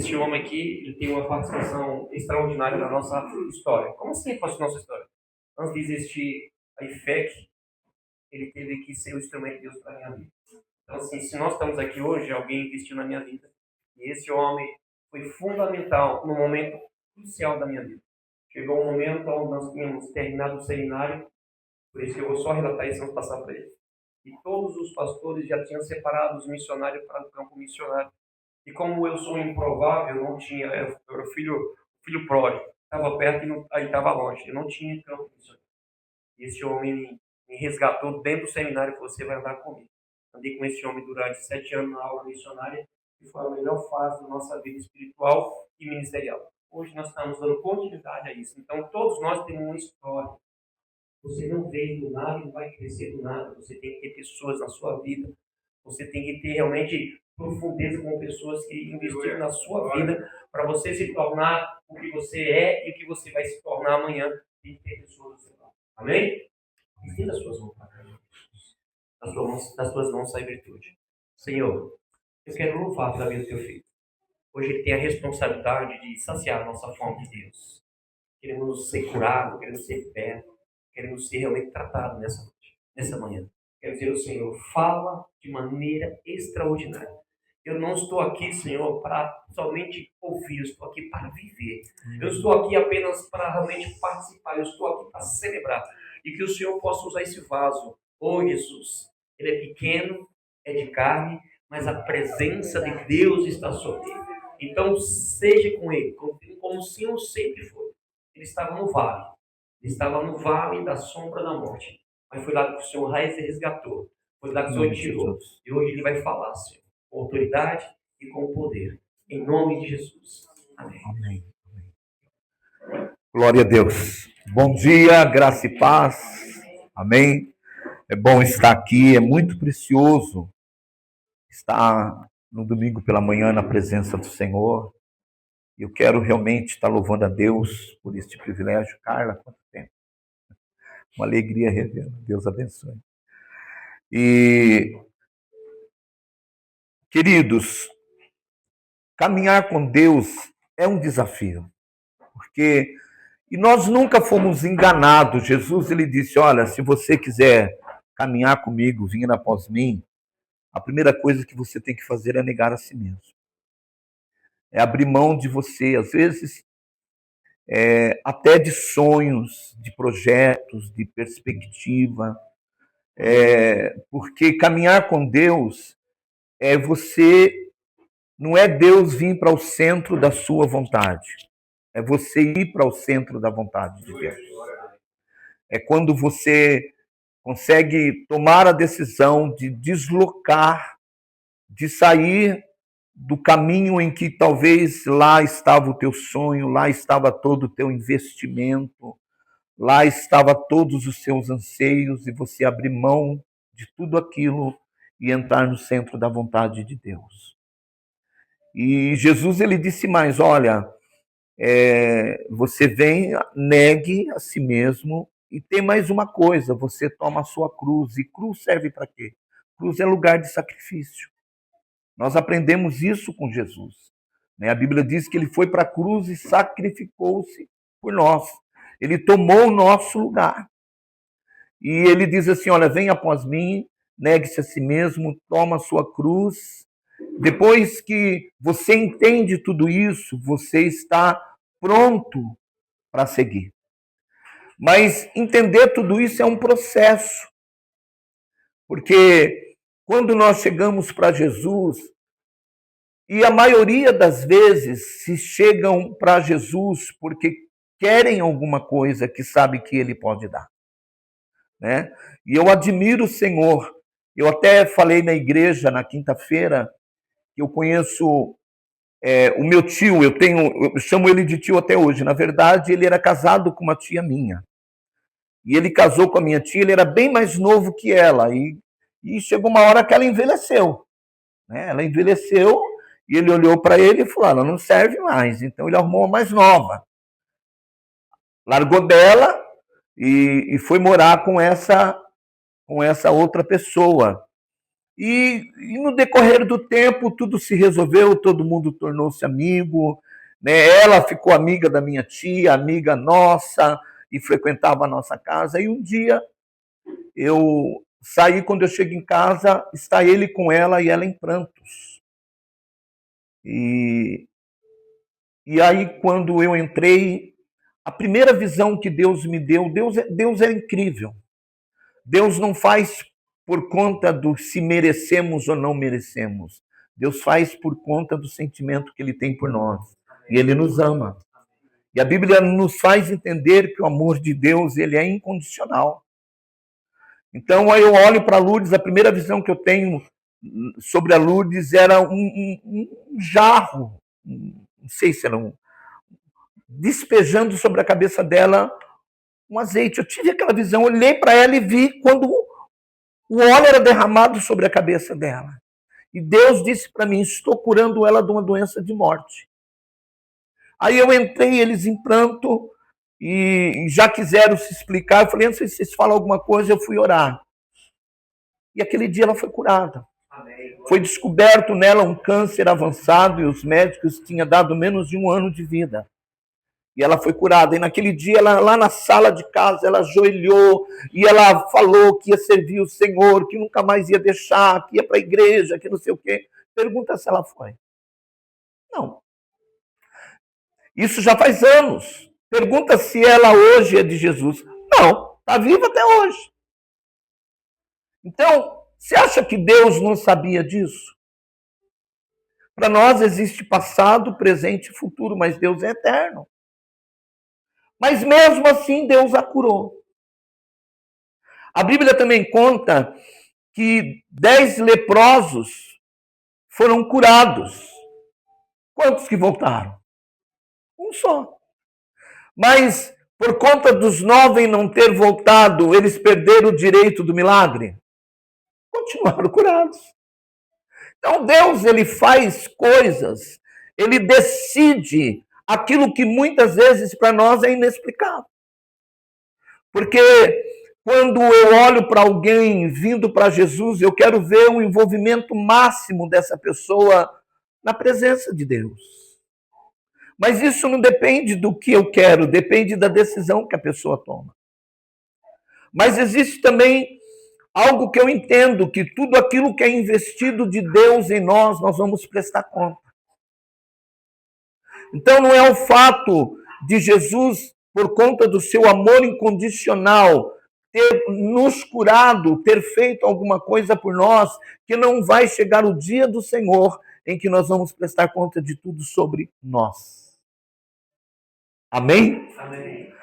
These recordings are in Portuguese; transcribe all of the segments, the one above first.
esse homem aqui, ele tem uma participação extraordinária na nossa história. Como assim fosse nossa história? Antes de existir a IFEC, ele teve que ser o instrumento de Deus para a minha vida. Então, assim, se nós estamos aqui hoje, alguém investiu na minha vida. E esse homem foi fundamental no momento crucial da minha vida. Chegou um momento onde nós tínhamos terminado o seminário, por isso que eu vou só relatar isso antes de passar para ele. E todos os pastores já tinham separado os missionários para o campo missionário. E como eu sou improvável, não tinha, eu era filho pródigo, estava perto e aí estava longe, eu não tinha campo missionário. E esse homem me resgatou dentro do seminário, que você vai andar comigo. Andei com esse homem durante 7 anos na aula missionária, e foi a melhor fase da nossa vida espiritual e ministerial. Hoje nós estamos dando continuidade a isso. Então, todos nós temos uma história. Você não veio do nada e não vai crescer do nada. Você tem que ter pessoas na sua vida. Você tem que ter realmente profundeza com pessoas que investiram na sua vida para você se tornar o que você é e o que você vai se tornar amanhã. Tem que ter pessoas do seu lado. Amém? Estenda as suas mãos para cá. Das suas mãos sai virtude. Senhor, eu quero louvar pela vida do teu filho. Hoje ele tem a responsabilidade de saciar a nossa fome de Deus. Queremos ser curados, queremos ser perto, queremos ser realmente tratados nessa manhã. Quero dizer ao Senhor, fala de maneira extraordinária. Eu não estou aqui, Senhor, para somente ouvir, eu estou aqui para viver. Eu estou aqui apenas para realmente participar, eu estou aqui para celebrar. E que o Senhor possa usar esse vaso. Oh, Jesus, ele é pequeno, é de carne, mas a presença de Deus está sobre ele. Então, seja com ele, como o Senhor sempre foi. Ele estava no vale. Ele estava no vale da sombra da morte. Mas foi lá que o Senhor resgatou. Foi lá que o Senhor tirou. E hoje ele vai falar, Senhor, com autoridade e com poder. Em nome de Jesus. Amém. Amém. Glória a Deus. Bom dia, graça e paz. Amém. É bom estar aqui, é muito precioso estar no domingo pela manhã na presença do Senhor. Eu quero realmente estar louvando a Deus por este privilégio. Carla, quanto tempo? Uma alegria revê-la. Deus abençoe. E, queridos, caminhar com Deus é um desafio, porque nós nunca fomos enganados. Jesus, ele disse, olha, se você quiser caminhar comigo, vir após mim, a primeira coisa que você tem que fazer é negar a si mesmo. É abrir mão de você, às vezes, até de sonhos, de projetos, de perspectiva. Porque caminhar com Deus é você, não é Deus vir para o centro da sua vontade, é você ir para o centro da vontade de Deus. É quando você consegue tomar a decisão de deslocar, de sair do caminho em que talvez lá estava o teu sonho, lá estava todo o teu investimento, lá estava todos os seus anseios, e você abrir mão de tudo aquilo e entrar no centro da vontade de Deus. E Jesus, ele disse mais, olha, você vem, negue a si mesmo, e tem mais uma coisa, você toma a sua cruz. E cruz serve para quê? Cruz é lugar de sacrifício. Nós aprendemos isso com Jesus. A Bíblia diz que ele foi para a cruz e sacrificou-se por nós. Ele tomou o nosso lugar. E ele diz assim, olha, vem após mim, negue-se a si mesmo, toma a sua cruz. Depois que você entende tudo isso, você está pronto para seguir. Mas entender tudo isso é um processo. Porque quando nós chegamos para Jesus, e a maioria das vezes se chegam para Jesus porque querem alguma coisa que sabe que Ele pode dar. E eu admiro o Senhor. Eu até falei na igreja na quinta-feira que eu conheço o meu tio, eu chamo ele de tio até hoje. Na verdade, ele era casado com uma tia minha. E ele casou com a minha tia, ele era bem mais novo que ela. E chegou uma hora que ela envelheceu. Ela envelheceu e ele olhou para ele e falou, ela não serve mais. Então ele arrumou uma mais nova. Largou dela e foi morar com essa outra pessoa. E no decorrer do tempo, tudo se resolveu, todo mundo tornou-se amigo, né? Ela ficou amiga da minha tia, amiga nossa, e frequentava a nossa casa. E um dia eu saí, quando eu chego em casa, está ele com ela e ela em prantos. E aí, quando eu entrei, a primeira visão que Deus me deu, Deus é incrível. Deus não faz por conta do se merecemos ou não merecemos. Deus faz por conta do sentimento que Ele tem por nós. E Ele nos ama. E a Bíblia nos faz entender que o amor de Deus, ele é incondicional. Então, aí eu olho para Lourdes, a primeira visão que eu tenho sobre a Lourdes era um jarro, não sei se era despejando sobre a cabeça dela um azeite. Eu tive aquela visão, olhei para ela e vi quando o óleo era derramado sobre a cabeça dela. E Deus disse para mim, estou curando ela de uma doença de morte. Aí eu entrei, eles em pranto, e já quiseram se explicar. Eu falei, antes se vocês falam alguma coisa, eu fui orar. E aquele dia ela foi curada. Foi descoberto nela um câncer avançado e os médicos tinham dado menos de 1 ano de vida. E ela foi curada. E naquele dia, ela, lá na sala de casa, ela ajoelhou e ela falou que ia servir o Senhor, que nunca mais ia deixar, que ia para a igreja, que não sei o quê. Pergunta se ela foi. Não. Isso já faz anos. Pergunta se ela hoje é de Jesus. Não, está viva até hoje. Então, você acha que Deus não sabia disso? Para nós existe passado, presente e futuro, mas Deus é eterno. Mas mesmo assim, Deus a curou. A Bíblia também conta que 10 leprosos foram curados. Quantos que voltaram? Um só. Mas, por conta dos 9 não ter voltado, eles perderam o direito do milagre? Continuaram curados. Então, Deus, ele faz coisas, ele decide aquilo que muitas vezes para nós é inexplicável. Porque quando eu olho para alguém vindo para Jesus, eu quero ver o envolvimento máximo dessa pessoa na presença de Deus. Mas isso não depende do que eu quero, depende da decisão que a pessoa toma. Mas existe também algo que eu entendo, que tudo aquilo que é investido de Deus em nós vamos prestar conta. Então não é o fato de Jesus, por conta do seu amor incondicional, ter nos curado, ter feito alguma coisa por nós, que não vai chegar o dia do Senhor em que nós vamos prestar conta de tudo sobre nós. Amém? Amém.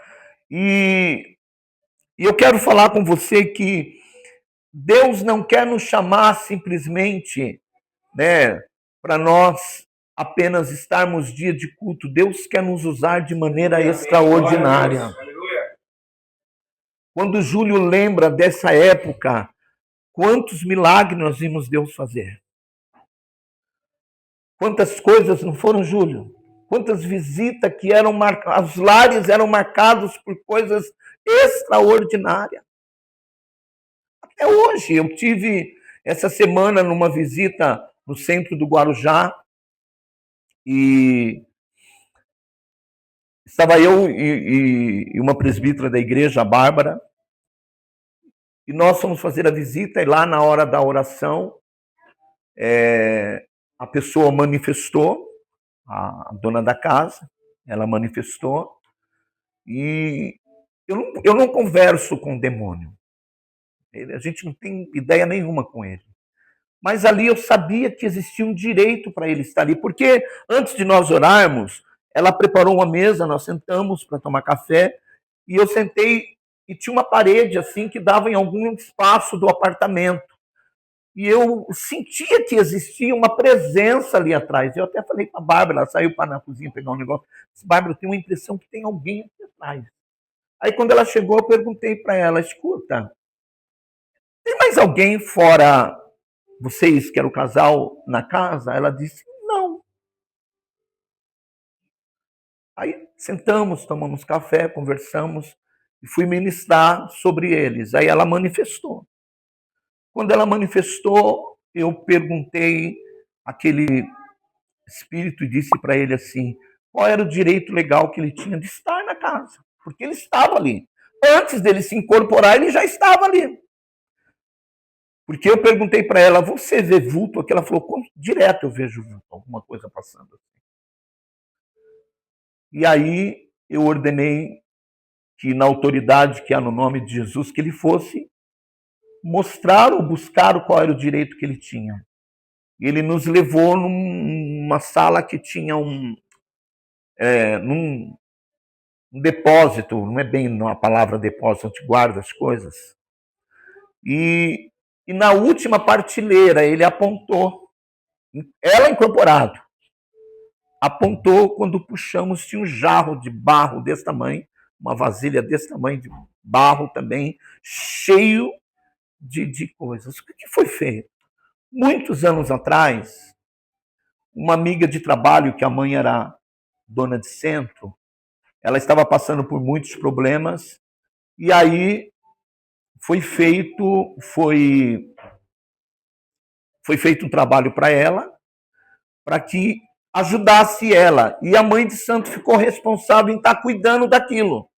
E eu quero falar com você que Deus não quer nos chamar simplesmente, né, para nós apenas estarmos dia de culto. Deus quer nos usar de maneira extraordinária. Quando Júlio lembra dessa época, quantos milagres nós vimos Deus fazer? Quantas coisas não foram, Júlio? Quantas visitas que eram marcadas, os lares eram marcados por coisas extraordinárias. Até hoje, eu tive essa semana numa visita no centro do Guarujá e estava eu e uma presbítera da igreja, a Bárbara, e nós fomos fazer a visita e lá na hora da oração, a pessoa manifestou, a dona da casa, ela manifestou, e eu não converso com o demônio. A gente não tem ideia nenhuma com ele. Mas ali eu sabia que existia um direito para ele estar ali, porque antes de nós orarmos, ela preparou uma mesa, nós sentamos para tomar café, e eu sentei, e tinha uma parede assim que dava em algum espaço do apartamento. E eu sentia que existia uma presença ali atrás. Eu até falei para a Bárbara, ela saiu para na cozinha pegar um negócio. Disse, Bárbara, eu tenho uma impressão que tem alguém aqui atrás. Aí quando ela chegou, eu perguntei para ela, escuta, tem mais alguém fora vocês, que era o casal, na casa? Ela disse, não. Aí sentamos, tomamos café, conversamos e fui ministrar sobre eles. Aí ela manifestou. Quando ela manifestou, eu perguntei aquele espírito e disse para ele assim, qual era o direito legal que ele tinha de estar na casa, porque ele estava ali. Antes dele se incorporar, ele já estava ali. Porque eu perguntei para ela, você vê vulto? Aqui ela falou, direto eu vejo vulto, alguma coisa passando. E aí eu ordenei que na autoridade que há no nome de Jesus, que ele fosse mostrar ou buscar qual era o direito que ele tinha. E ele nos levou numa sala que tinha um depósito, não é bem a palavra depósito, onde guarda as coisas. E na última prateleira ele apontou, ela incorporado, apontou quando puxamos, tinha um jarro de barro desse tamanho, uma vasilha desse tamanho de barro também, cheio de coisas. O que foi feito? Muitos anos atrás, uma amiga de trabalho, que a mãe era dona de centro, ela estava passando por muitos problemas, e aí foi feito um trabalho para ela, para que ajudasse ela. E a mãe de santo ficou responsável em estar cuidando daquilo.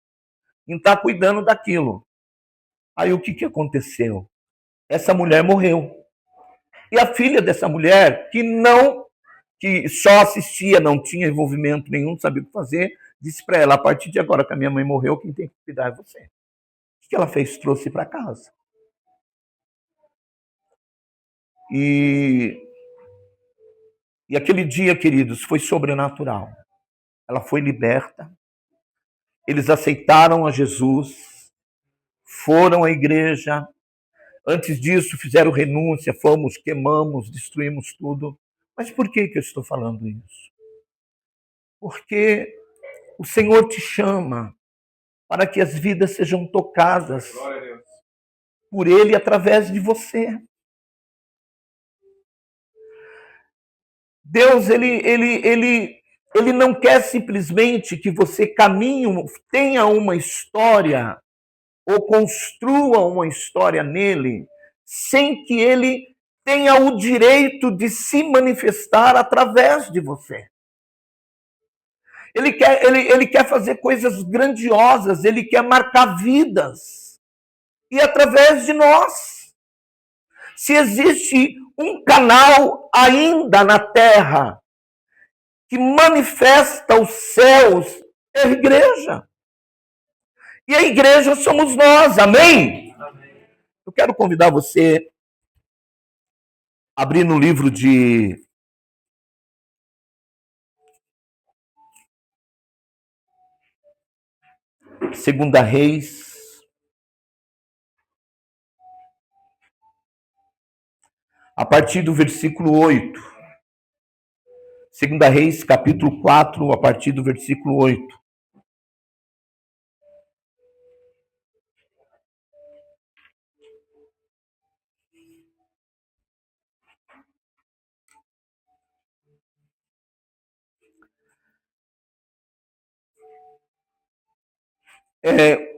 Aí o que aconteceu? Essa mulher morreu. E a filha dessa mulher, que só assistia, não tinha envolvimento nenhum, não sabia o que fazer, disse para ela, a partir de agora que a minha mãe morreu, quem tem que cuidar é você. O que ela fez? Trouxe para casa. E aquele dia, queridos, foi sobrenatural. Ela foi liberta. Eles aceitaram a Jesus, foram à igreja. Antes disso, fizeram renúncia, fomos, queimamos, destruímos tudo. Mas por que eu estou falando isso? Porque o Senhor te chama para que as vidas sejam tocadas por Ele através de você. Deus, ele não quer simplesmente que você caminhe, tenha uma história ou construa uma história nele, sem que ele tenha o direito de se manifestar através de você. Ele quer fazer coisas grandiosas, ele quer marcar vidas. E através de nós. Se existe um canal ainda na terra que manifesta os céus, é a igreja. E a igreja somos nós, amém? Amém. Eu quero convidar você a abrir no livro de Segunda Reis, a partir do versículo 8. Segunda Reis, capítulo 4, a partir do versículo 8.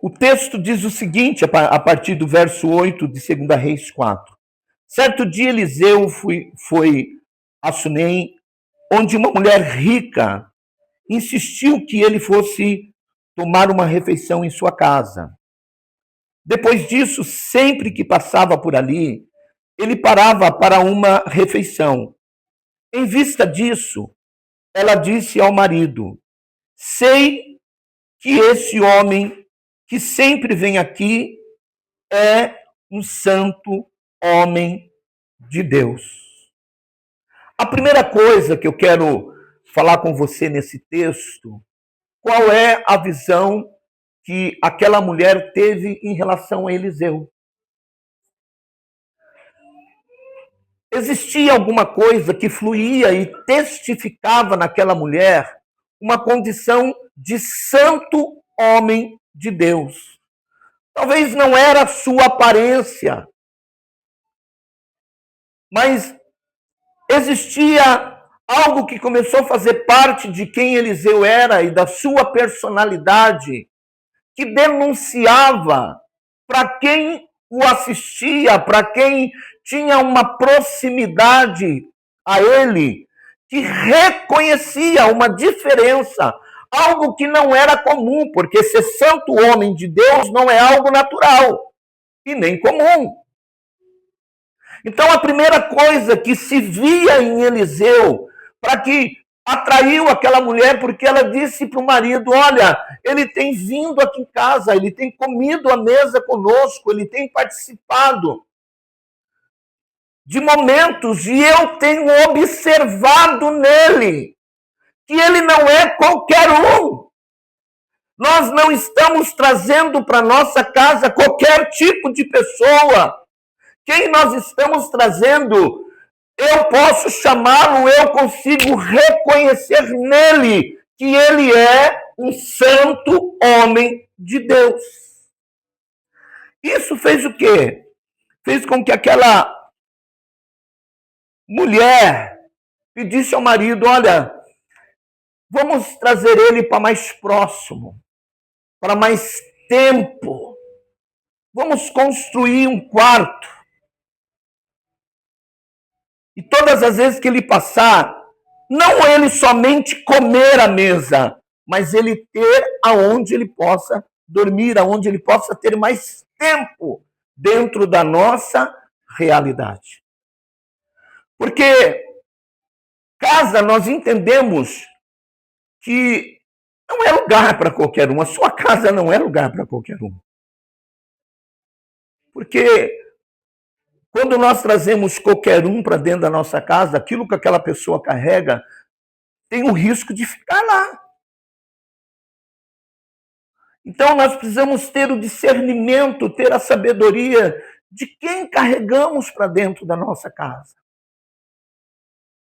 O texto diz o seguinte, a partir do verso 8 de 2 Reis 4. Certo dia Eliseu foi a Sunem, onde uma mulher rica insistiu que ele fosse tomar uma refeição em sua casa. Depois disso, sempre que passava por ali, ele parava para uma refeição. Em vista disso, ela disse ao marido, sei que esse homem que sempre vem aqui é um santo homem de Deus. A primeira coisa que eu quero falar com você nesse texto, qual é a visão que aquela mulher teve em relação a Eliseu? Existia alguma coisa que fluía e testificava naquela mulher uma condição de santo homem de Deus. Talvez não era a sua aparência, mas existia algo que começou a fazer parte de quem Eliseu era e da sua personalidade, que denunciava para quem o assistia, para quem tinha uma proximidade a ele, que reconhecia uma diferença, algo que não era comum, porque ser santo homem de Deus não é algo natural e nem comum. Então, a primeira coisa que se via em Eliseu, para que atraiu aquela mulher, porque ela disse para o marido: olha, ele tem vindo aqui em casa, ele tem comido à mesa conosco, ele tem participado de momentos, e eu tenho observado nele que ele não é qualquer um. Nós não estamos trazendo para nossa casa qualquer tipo de pessoa. Quem nós estamos trazendo, eu posso chamá-lo, eu consigo reconhecer nele que ele é um santo homem de Deus. Isso fez o quê? Fez com que aquela mulher pedisse ao marido: olha, vamos trazer ele para mais próximo, para mais tempo. Vamos construir um quarto. E todas as vezes que ele passar, não ele somente comer à mesa, mas ele ter aonde ele possa dormir, aonde ele possa ter mais tempo dentro da nossa realidade. Porque casa, nós entendemos que não é lugar para qualquer um. A sua casa não é lugar para qualquer um. Porque quando nós trazemos qualquer um para dentro da nossa casa, aquilo que aquela pessoa carrega tem o risco de ficar lá. Então nós precisamos ter o discernimento, ter a sabedoria de quem carregamos para dentro da nossa casa.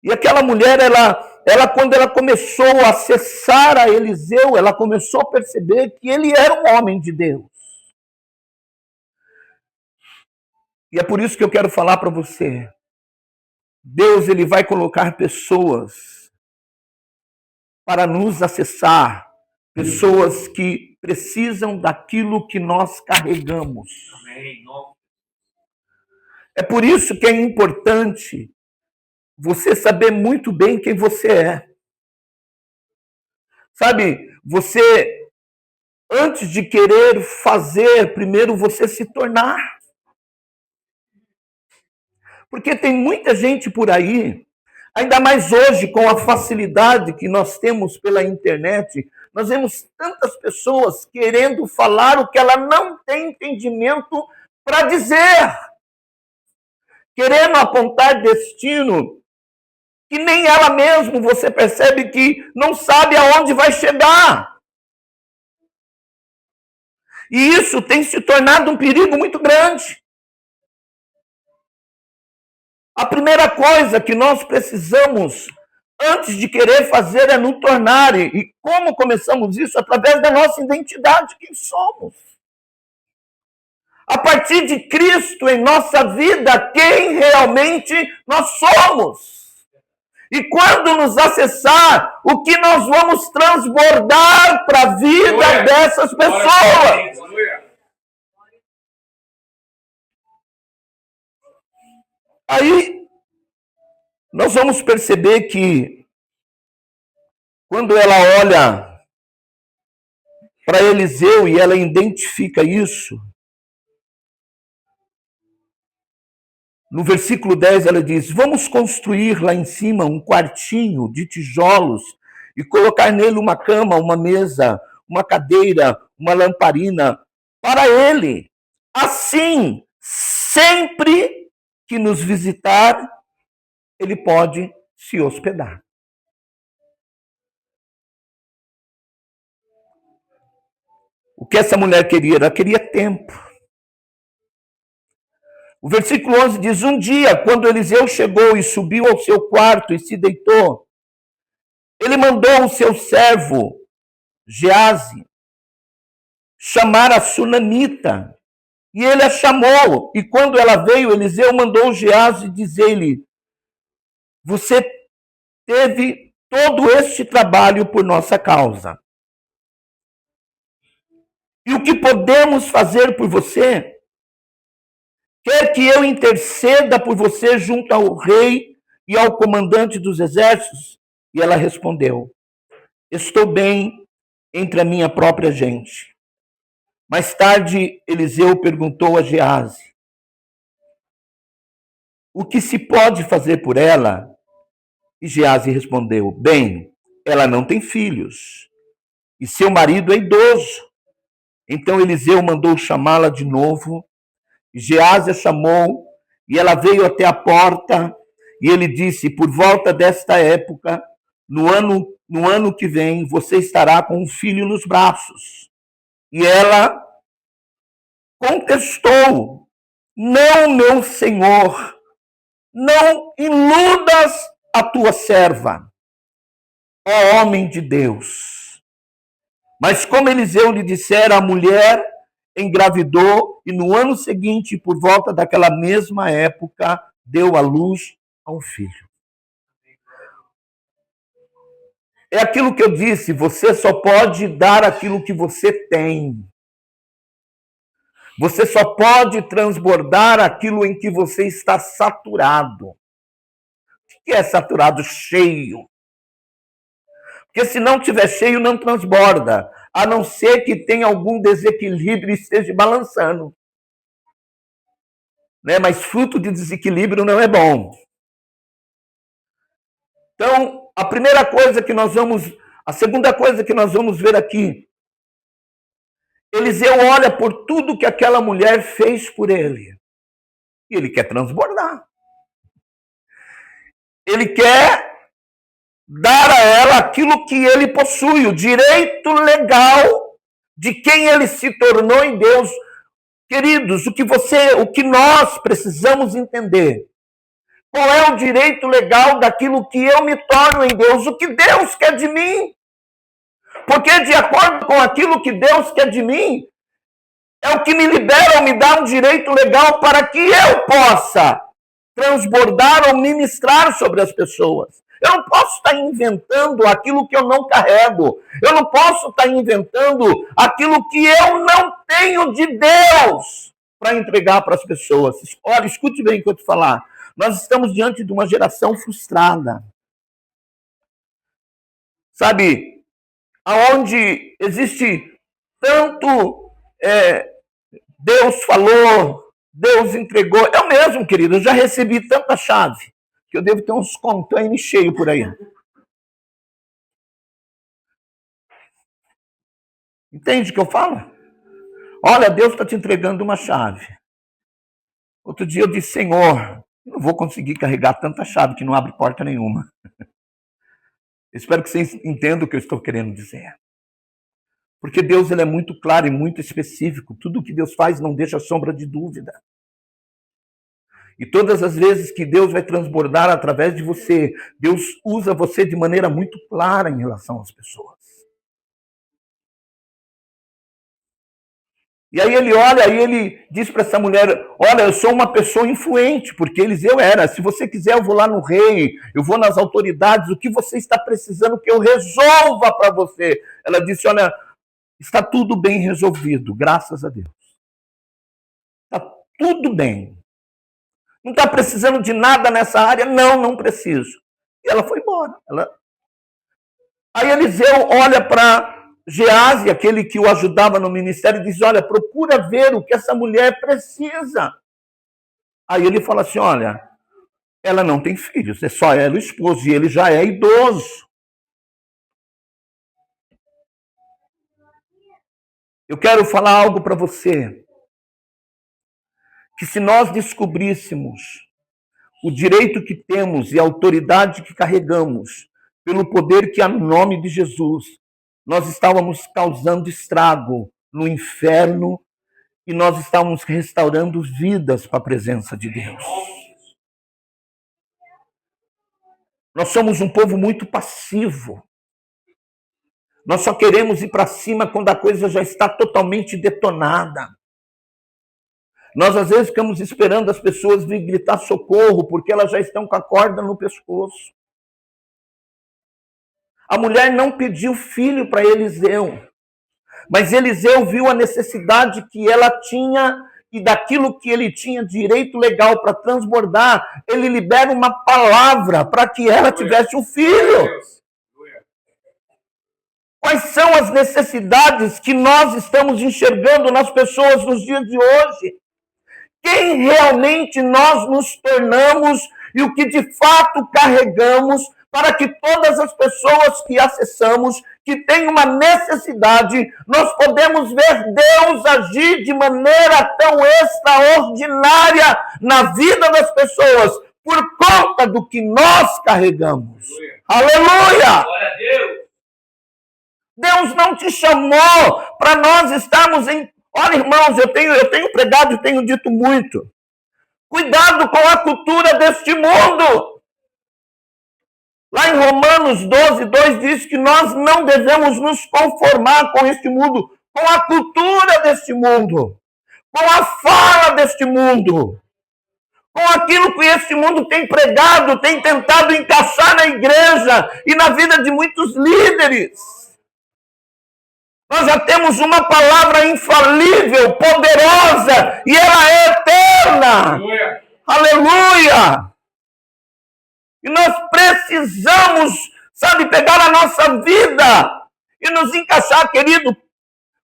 E aquela mulher, ela quando ela começou a acessar a Eliseu, ela começou a perceber que ele era um homem de Deus. E é por isso que eu quero falar para você. Deus, ele vai colocar pessoas para nos acessar, pessoas que precisam daquilo que nós carregamos. É por isso que é importante você saber muito bem quem você é. Sabe, você, antes de querer fazer, primeiro você se tornar. Porque tem muita gente por aí, ainda mais hoje com a facilidade que nós temos pela internet, nós vemos tantas pessoas querendo falar o que ela não tem entendimento para dizer. Querendo apontar destino que nem ela mesma, você percebe que não sabe aonde vai chegar. E isso tem se tornado um perigo muito grande. A primeira coisa que nós precisamos, antes de querer fazer, é nos tornar. E como começamos isso? Através da nossa identidade, quem somos. A partir de Cristo em nossa vida, quem realmente nós somos. E quando nos acessar, o que nós vamos transbordar para a vida dessas pessoas. Aí, nós vamos perceber que, quando ela olha para Eliseu e ela identifica isso, no versículo 10 ela diz: vamos construir lá em cima um quartinho de tijolos e colocar nele uma cama, uma mesa, uma cadeira, uma lamparina para ele. Assim, sempre que nos visitar, ele pode se hospedar. O que essa mulher queria? Ela queria tempo. O versículo 11 diz: um dia, quando Eliseu chegou e subiu ao seu quarto e se deitou, ele mandou o seu servo, Geazi, chamar a sunamita. E ele a chamou. E quando ela veio, Eliseu mandou Geazi dizer-lhe: você teve todo este trabalho por nossa causa. E o que podemos fazer por você? quer que eu interceda por você junto ao rei e ao comandante dos exércitos? E ela respondeu: estou bem entre a minha própria gente. Mais tarde, Eliseu perguntou a Geazi: o que se pode fazer por ela? E Geazi respondeu: bem, ela não tem filhos, e seu marido é idoso. Então Eliseu mandou chamá-la de novo. Geazi a chamou, e ela veio até a porta, e ele disse: por volta desta época, no ano que vem, você estará com um filho nos braços. E ela contestou: não, meu senhor, não iludas a tua serva, ó homem de Deus. Mas como Eliseu lhe dissera, a mulher engravidou e no ano seguinte, por volta daquela mesma época, deu à luz a um filho. É aquilo que eu disse, você só pode dar aquilo que você tem. Você só pode transbordar aquilo em que você está saturado. O que é saturado? Cheio. Porque se não estiver cheio, não transborda. A não ser que tenha algum desequilíbrio e esteja balançando. Né? Mas fruto de desequilíbrio não é bom. Então, a segunda coisa que nós vamos ver aqui, Eliseu olha por tudo que aquela mulher fez por ele. E ele quer transbordar. Ele quer dar a ela aquilo que ele possui, o direito legal de quem ele se tornou em Deus. Queridos, o que nós precisamos entender, qual é o direito legal daquilo que eu me torno em Deus, o que Deus quer de mim. Porque de acordo com aquilo que Deus quer de mim, é o que me libera ou me dá um direito legal para que eu possa transbordar ou ministrar sobre as pessoas. Eu não posso estar inventando aquilo que eu não carrego. Eu não posso estar inventando aquilo que eu não tenho de Deus para entregar para as pessoas. Olha, escute bem o que eu te falar. Nós estamos diante de uma geração frustrada. Sabe, aonde existe tanto Deus falou, Deus entregou. Eu mesmo, querido, eu já recebi tanta chave que eu devo ter uns containers cheios por aí. Entende o que eu falo? Olha, Deus está te entregando uma chave. Outro dia eu disse: Senhor, eu não vou conseguir carregar tanta chave que não abre porta nenhuma. Eu espero que vocês entendam o que eu estou querendo dizer. Porque Deus, ele é muito claro e muito específico. Tudo o que Deus faz não deixa sombra de dúvida. E todas as vezes que Deus vai transbordar através de você, Deus usa você de maneira muito clara em relação às pessoas. E aí ele olha, aí ele diz para essa mulher: olha, eu sou uma pessoa influente, porque Eliseu era. Se você quiser, eu vou lá no rei, eu vou nas autoridades, o que você está precisando que eu resolva para você? Ela disse: olha, está tudo bem resolvido, graças a Deus. Está tudo bem. Não está precisando de nada nessa área? Não, não preciso. E ela foi embora. Aí Eliseu olha para Geazi, aquele que o ajudava no ministério, e diz: olha, procura ver o que essa mulher precisa. Aí ele fala assim: olha, ela não tem filhos, é só ela o esposo, e ele já é idoso. Eu quero falar algo para você, que se nós descobríssemos o direito que temos e a autoridade que carregamos, pelo poder que há no nome de Jesus, nós estávamos causando estrago no inferno e nós estávamos restaurando vidas para a presença de Deus. Nós somos um povo muito passivo. Nós só queremos ir para cima quando a coisa já está totalmente detonada. Nós, às vezes, ficamos esperando as pessoas virem gritar socorro, porque elas já estão com a corda no pescoço. A mulher não pediu filho para Eliseu, mas Eliseu viu a necessidade que ela tinha e daquilo que ele tinha direito legal para transbordar, ele libera uma palavra para que ela tivesse um filho. Quais são as necessidades que nós estamos enxergando nas pessoas nos dias de hoje? Quem realmente nós nos tornamos e o que de fato carregamos para que todas as pessoas que acessamos, que têm uma necessidade, nós podemos ver Deus agir de maneira tão extraordinária na vida das pessoas, por conta do que nós carregamos. Aleluia! Glória a Deus! Deus não te chamou para nós estarmos em... Olha, irmãos, eu tenho pregado e tenho dito muito. Cuidado com a cultura deste mundo. Lá em Romanos 12, 2 diz que nós não devemos nos conformar com este mundo, com a cultura deste mundo, com a fala deste mundo, com aquilo que este mundo tem pregado, tem tentado encaixar na igreja e na vida de muitos líderes. Nós já temos uma palavra infalível, poderosa, e ela é eterna. Aleluia! Aleluia! E nós precisamos, pegar a nossa vida e nos encaixar, querido,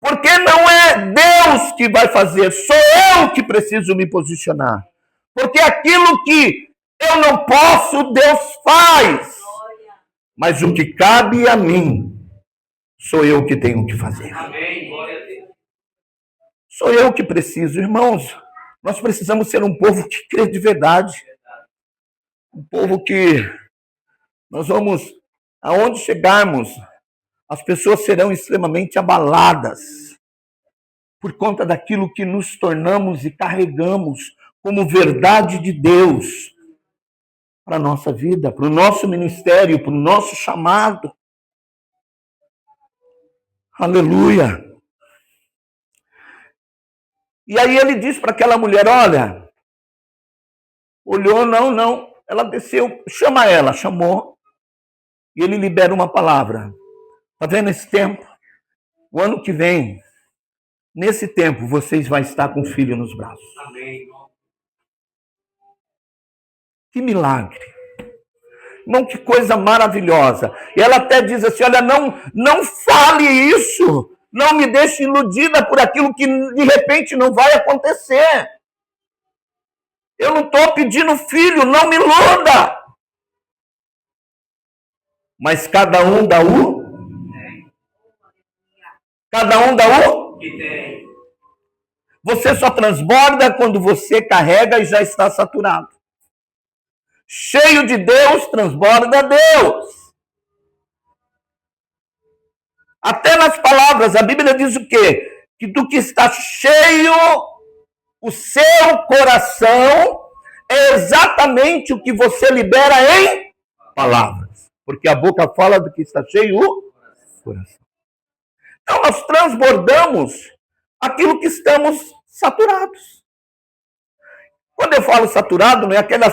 porque não é Deus que vai fazer, sou eu que preciso me posicionar. Porque aquilo que eu não posso, Deus faz. Mas o que cabe a mim, sou eu que tenho que fazer. Amém. Glória a Deus. Sou eu que preciso. Irmãos, nós precisamos ser um povo que crê de verdade. Um povo que nós vamos, aonde chegarmos, as pessoas serão extremamente abaladas por conta daquilo que nos tornamos e carregamos como verdade de Deus para a nossa vida, para o nosso ministério, para o nosso chamado. Aleluia! E aí ele diz para aquela mulher, olha, olhou, não, ela desceu, chama ela, chamou, e ele libera uma palavra. Está vendo esse tempo? O ano que vem, nesse tempo, vocês vão estar com o filho nos braços. Amém. Que milagre! Não, que coisa maravilhosa. E ela até diz assim, olha, não fale isso. Não me deixe iludida por aquilo que de repente não vai acontecer. Eu não estou pedindo filho, não me iluda. Mas cada um dá o? Cada um dá o? Que tem. Você só transborda quando você carrega e já está saturado. Cheio de Deus, transborda Deus. Até nas palavras, a Bíblia diz o quê? Que do que está cheio o seu coração é exatamente o que você libera em palavras. Porque a boca fala do que está cheio o coração. Então nós transbordamos aquilo que estamos saturados. Quando eu falo saturado, não é aquela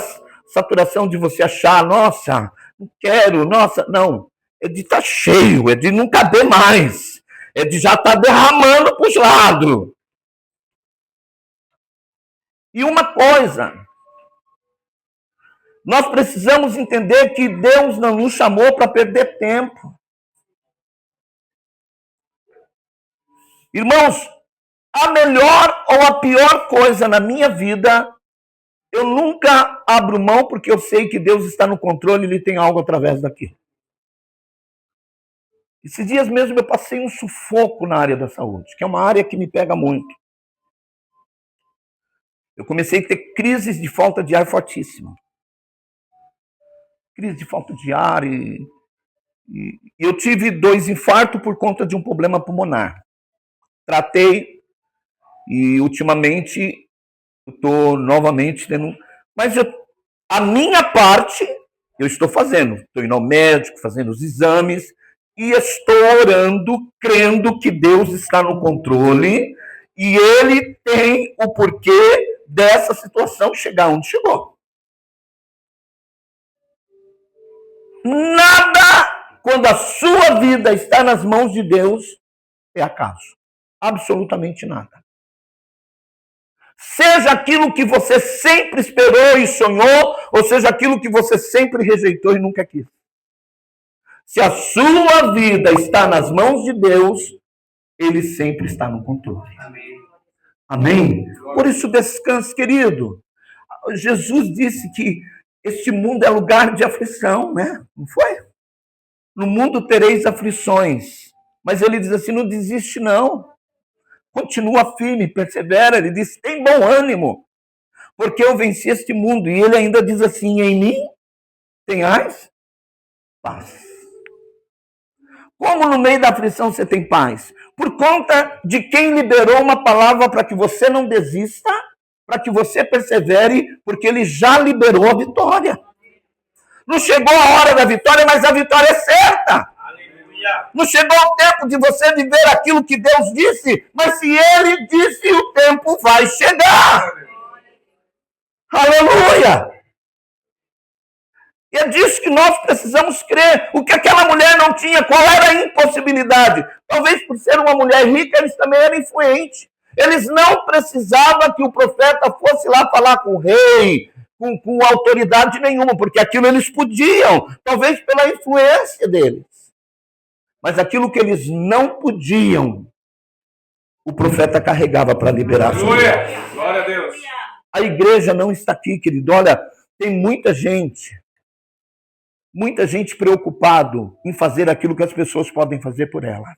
saturação de você achar, nossa, não quero, nossa, não. É de estar cheio, é de não caber mais. É de já estar derramando para os lados. E uma coisa, nós precisamos entender que Deus não nos chamou para perder tempo. Irmãos, a melhor ou a pior coisa na minha vida, eu nunca abro mão porque eu sei que Deus está no controle e Ele tem algo através daqui. Esses dias mesmo eu passei um sufoco na área da saúde, que é uma área que me pega muito. Eu comecei a ter crises de falta de ar fortíssima. Crise de falta de ar e eu tive 2 infartos por conta de um problema pulmonar. Tratei e ultimamente eu estou novamente tendo... Mas a minha parte eu estou fazendo. Estou indo ao médico, fazendo os exames e estou orando, crendo que Deus está no controle e Ele tem o porquê dessa situação chegar onde chegou. Nada, quando a sua vida está nas mãos de Deus, é acaso. Absolutamente nada. Seja aquilo que você sempre esperou e sonhou, ou seja aquilo que você sempre rejeitou e nunca quis. Se a sua vida está nas mãos de Deus, Ele sempre está no controle. Amém? Amém? Por isso descanse, querido. Jesus disse que este mundo é lugar de aflição, né? Não foi? No mundo tereis aflições. Mas ele diz assim, não desiste não. Continua firme, persevera. Ele diz, tem bom ânimo, porque eu venci este mundo. E ele ainda diz assim, em mim tenhais paz. Como no meio da aflição você tem paz? Por conta de quem liberou uma palavra para que você não desista, para que você persevere, porque ele já liberou a vitória. Não chegou a hora da vitória, mas a vitória é certa. Aleluia. Não chegou o tempo de você viver aquilo que Deus disse, mas se ele disse, o tempo vai chegar. Aleluia! E é disso que nós precisamos crer. O que aquela mulher não tinha, qual era a impossibilidade? Talvez por ser uma mulher rica, eles também eram influentes. Eles não precisavam que o profeta fosse lá falar com o rei, com autoridade nenhuma, porque aquilo eles podiam, talvez pela influência deles. Mas aquilo que eles não podiam, o profeta carregava para liberar. Glória a Deus. A igreja não está aqui, querido. Olha, tem muita gente preocupado em fazer aquilo que as pessoas podem fazer por ela.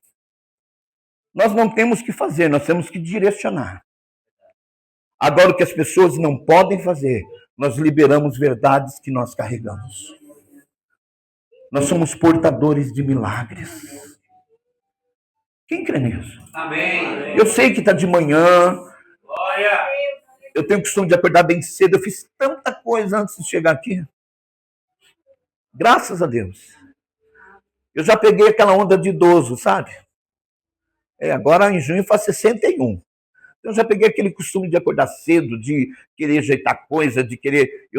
Nós não temos que fazer, nós temos que direcionar. Agora, o que as pessoas não podem fazer, nós liberamos verdades que nós carregamos. Nós somos portadores de milagres. Quem crê nisso? Amém. Eu sei que está de manhã. Glória. Eu tenho o costume de acordar bem cedo. Eu fiz tanta coisa antes de chegar aqui. Graças a Deus. Eu já peguei aquela onda de idoso, sabe? Agora em junho faz 61. Eu já peguei aquele costume de acordar cedo, de querer ajeitar coisa, de querer...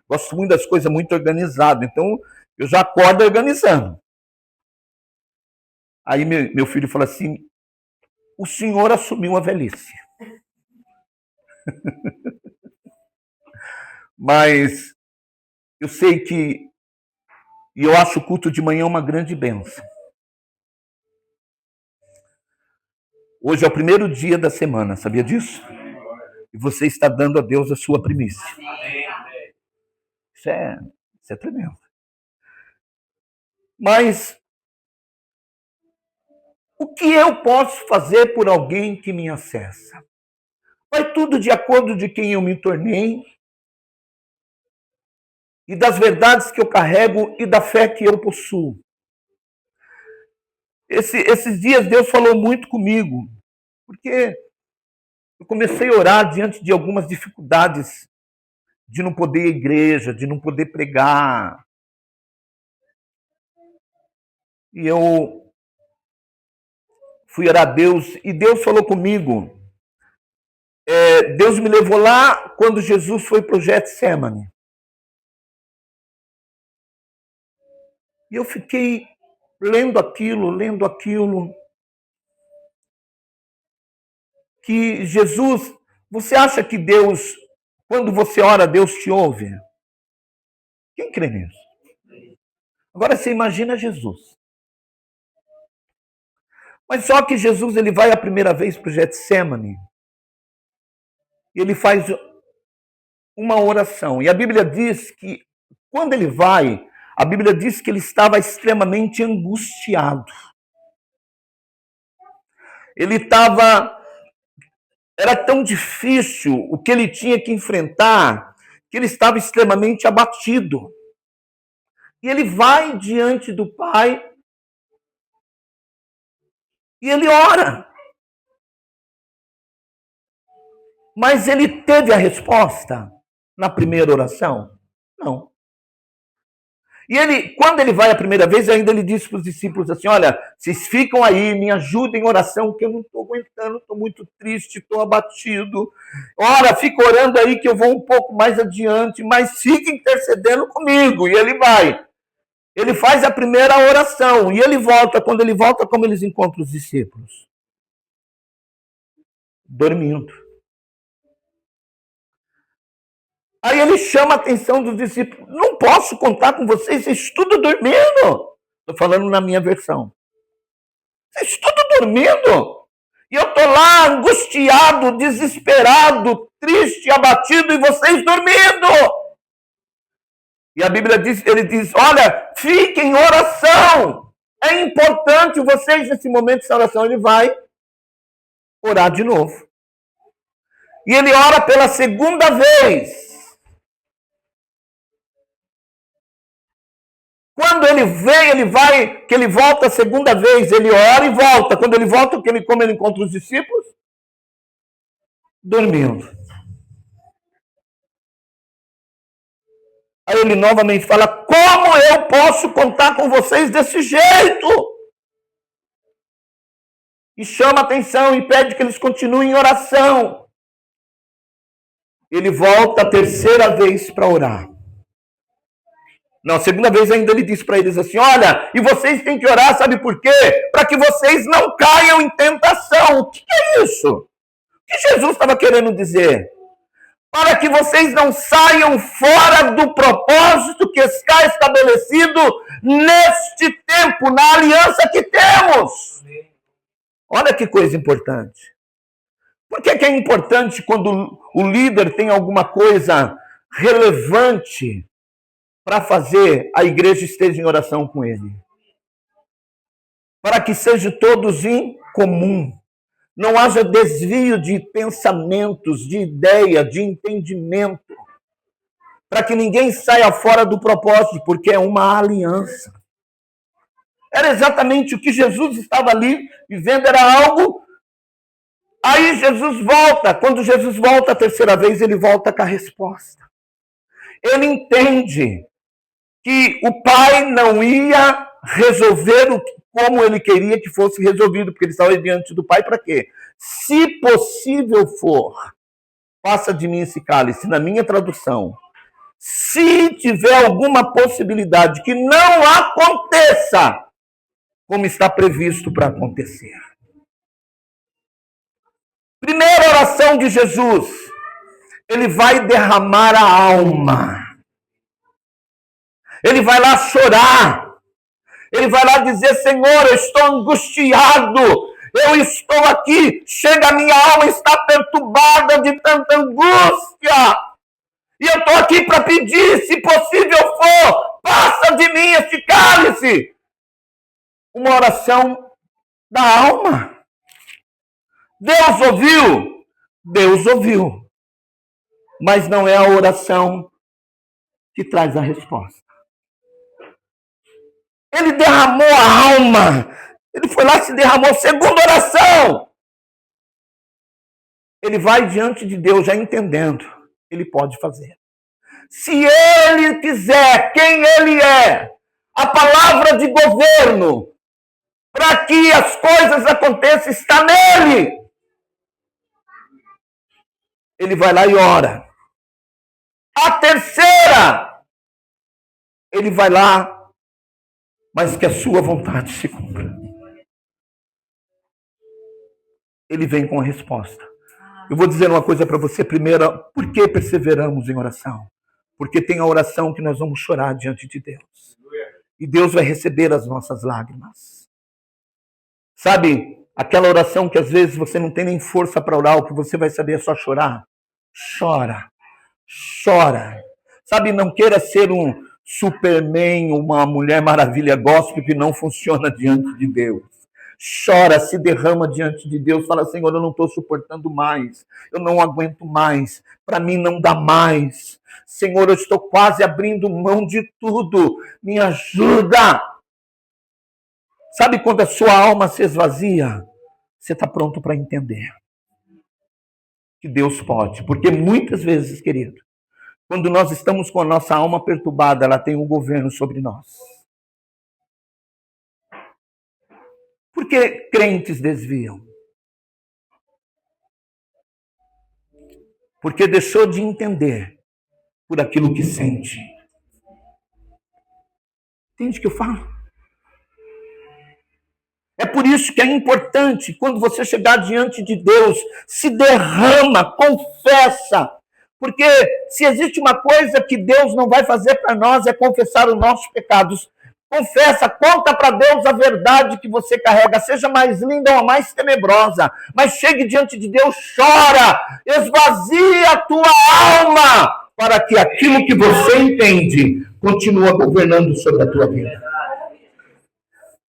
Gosto muito das coisas muito organizadas, então eu já acordo organizando. Aí meu filho fala assim, o senhor assumiu a velhice. Mas eu sei que... E eu acho o culto de manhã uma grande bênção. Hoje é o primeiro dia da semana, sabia disso? E você está dando a Deus a sua primícia. Isso é tremendo. Mas o que eu posso fazer por alguém que me acessa? Vai tudo de acordo de quem eu me tornei e das verdades que eu carrego e da fé que eu possuo. Esses dias Deus falou muito comigo, porque eu comecei a orar diante de algumas dificuldades de não poder ir à igreja, de não poder pregar. E eu fui orar a Deus e Deus falou comigo. Deus me levou lá quando Jesus foi para o Getsemane. E eu fiquei lendo aquilo. Que Jesus, você acha que Deus, quando você ora, Deus te ouve? Quem crê nisso? Agora você imagina Jesus. Mas só que Jesus, ele vai a primeira vez para o Getsemane. E ele faz uma oração. E a Bíblia diz que, quando ele vai, a Bíblia diz que ele estava extremamente angustiado. Era tão difícil o que ele tinha que enfrentar, que ele estava extremamente abatido. E ele vai diante do Pai e ele ora. Mas ele teve a resposta na primeira oração? Não. E quando ele vai a primeira vez, ainda ele disse para os discípulos assim, olha, vocês ficam aí, me ajudem em oração, que eu não estou aguentando, estou muito triste, estou abatido. Ora, fica orando aí que eu vou um pouco mais adiante, mas fica intercedendo comigo. E ele vai. Ele faz a primeira oração e ele volta. Quando ele volta, como eles encontram os discípulos? Dormindo. Aí ele chama a atenção dos discípulos. Não posso contar com vocês, vocês tudo dormindo. Estou falando na minha versão. Vocês tudo dormindo. E eu estou lá angustiado, desesperado, triste, abatido, e vocês dormindo. E a Bíblia diz, ele diz, olha, fiquem em oração. É importante vocês, nesse momento de oração, ele vai orar de novo. E ele ora pela segunda vez. Quando ele vem, que ele volta a segunda vez, ele ora e volta. Quando ele volta, como ele encontra os discípulos? Dormindo. Aí ele novamente fala, como eu posso contar com vocês desse jeito? E chama a atenção e pede que eles continuem em oração. Ele volta a terceira vez para orar. Não, a segunda vez ainda ele diz para eles assim, olha, e vocês têm que orar, sabe por quê? Para que vocês não caiam em tentação. O que é isso? O que Jesus estava querendo dizer? Para que vocês não saiam fora do propósito que está estabelecido neste tempo, na aliança que temos. Olha que coisa importante. Por que é importante quando o líder tem alguma coisa relevante para fazer a igreja esteja em oração com ele? Para que seja todos em comum. Não haja desvio de pensamentos, de ideia, de entendimento. Para que ninguém saia fora do propósito, porque é uma aliança. Era exatamente o que Jesus estava ali vivendo, era algo. Aí Jesus volta. Quando Jesus volta a terceira vez, ele volta com a resposta. Ele entende que o Pai não ia resolver como ele queria que fosse resolvido, porque ele estava diante do Pai para quê? Se possível for, faça de mim esse cálice, na minha tradução. Se tiver alguma possibilidade que não aconteça como está previsto para acontecer. Primeira oração de Jesus, ele vai derramar a alma. Ele vai lá chorar. Ele vai lá dizer, Senhor, eu estou angustiado. Eu estou aqui. Chega, a minha alma está perturbada de tanta angústia. E eu estou aqui para pedir, se possível for, passa de mim este cálice. Uma oração da alma. Deus ouviu? Deus ouviu. Mas não é a oração que traz a resposta. Ele derramou a alma. Ele foi lá e se derramou. Segunda oração. Ele vai diante de Deus já entendendo. Ele pode fazer. Se ele quiser, quem ele é, a palavra de governo, para que as coisas aconteçam, está nele. Ele vai lá e ora. A terceira, ele vai lá, mas que a sua vontade se cumpra. Ele vem com a resposta. Eu vou dizer uma coisa para você primeiro. Por que perseveramos em oração? Porque tem a oração que nós vamos chorar diante de Deus. E Deus vai receber as nossas lágrimas. Sabe, aquela oração que às vezes você não tem nem força para orar, o que você vai saber é só chorar. Chora. Chora. Sabe, não queira ser um Superman, uma Mulher Maravilha gospel que não funciona diante de Deus. Chora, se derrama diante de Deus, fala, Senhor, eu não estou suportando mais, eu não aguento mais, para mim não dá mais. Senhor, eu estou quase abrindo mão de tudo, me ajuda. Sabe quando a sua alma se esvazia? Você está pronto para entender que Deus pode, porque muitas vezes, querido, quando nós estamos com a nossa alma perturbada, ela tem um governo sobre nós. Por que crentes desviam? Porque deixou de entender por aquilo que sente. Entende o que eu falo? É por isso que é importante, quando você chegar diante de Deus, se derrama, confessa, Porque se existe uma coisa que Deus não vai fazer para nós é confessar os nossos pecados. Confessa, conta para Deus a verdade que você carrega, seja mais linda ou mais tenebrosa, mas chegue diante de Deus, chora, esvazia a tua alma, para que aquilo que você entende continue governando sobre a tua vida.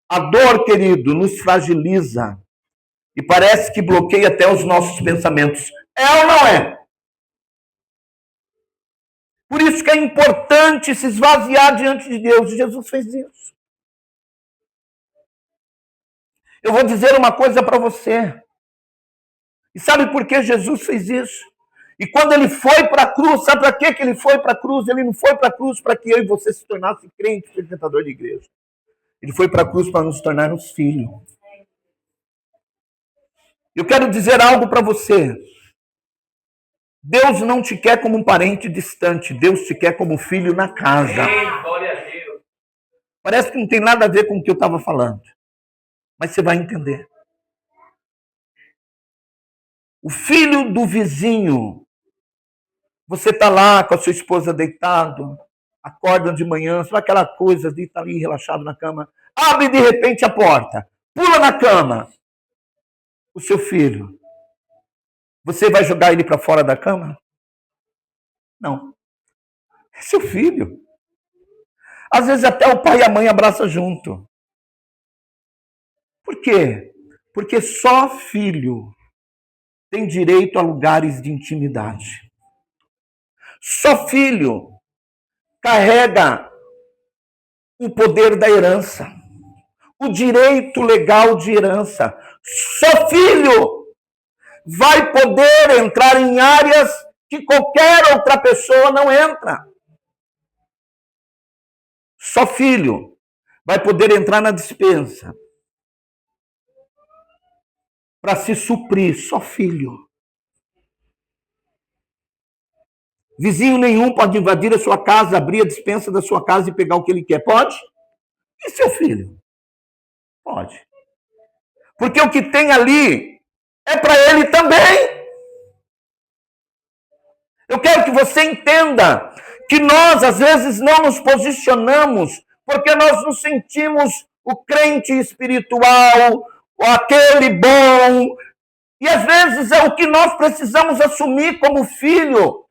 A dor, querido, nos fragiliza e parece que bloqueia até os nossos pensamentos. É ou não é? Por isso que é importante se esvaziar diante de Deus. Jesus fez isso. Eu vou dizer uma coisa para você. E sabe por que Jesus fez isso? E quando ele foi para a cruz, sabe para que ele foi para a cruz? Ele não foi para a cruz para que eu e você se tornasse crente, frequentador de igreja. Ele foi para a cruz para nos tornarmos filhos. Eu quero dizer algo para você. Deus não te quer como um parente distante. Deus te quer como filho na casa. Glória a Deus. Parece que não tem nada a ver com o que eu estava falando. Mas você vai entender. O filho do vizinho. Você está lá com a sua esposa deitado. Acorda de manhã. Só aquela coisa de estar ali relaxado na cama. Abre de repente a porta. Pula na cama. O seu filho. Você vai jogar ele para fora da cama? Não. É seu filho. Às vezes até o pai e a mãe abraçam junto. Por quê? Porque só filho tem direito a lugares de intimidade. Só filho carrega o poder da herança, o direito legal de herança. Só filho vai poder entrar em áreas que qualquer outra pessoa não entra. Só filho vai poder entrar na despensa para se suprir. Só filho. Vizinho nenhum pode invadir a sua casa, abrir a despensa da sua casa e pegar o que ele quer. Pode? E seu filho? Pode. Porque o que tem ali é para ele também. Eu quero que você entenda que nós, às vezes, não nos posicionamos porque nós nos sentimos o crente espiritual, aquele bom. E, às vezes, é o que nós precisamos assumir como filho.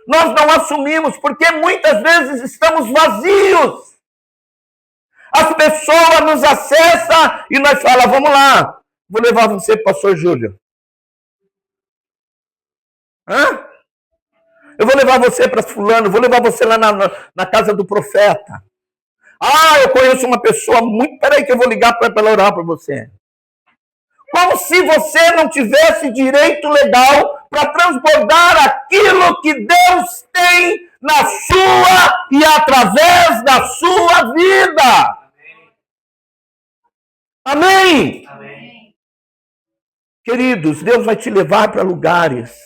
Nós não assumimos porque muitas vezes estamos vazios. As pessoas nos acessam e nós falamos, vamos lá, vou levar você, pastor Júlio. Hã? Eu vou levar você para fulano, vou levar você lá na casa do profeta. Ah, eu conheço uma pessoa muito... Peraí que eu vou ligar para ela orar para você. Como se você não tivesse direito legal para transbordar aquilo que Deus tem na sua e através da sua vida. Amém? Amém. Queridos, Deus vai te levar para lugares.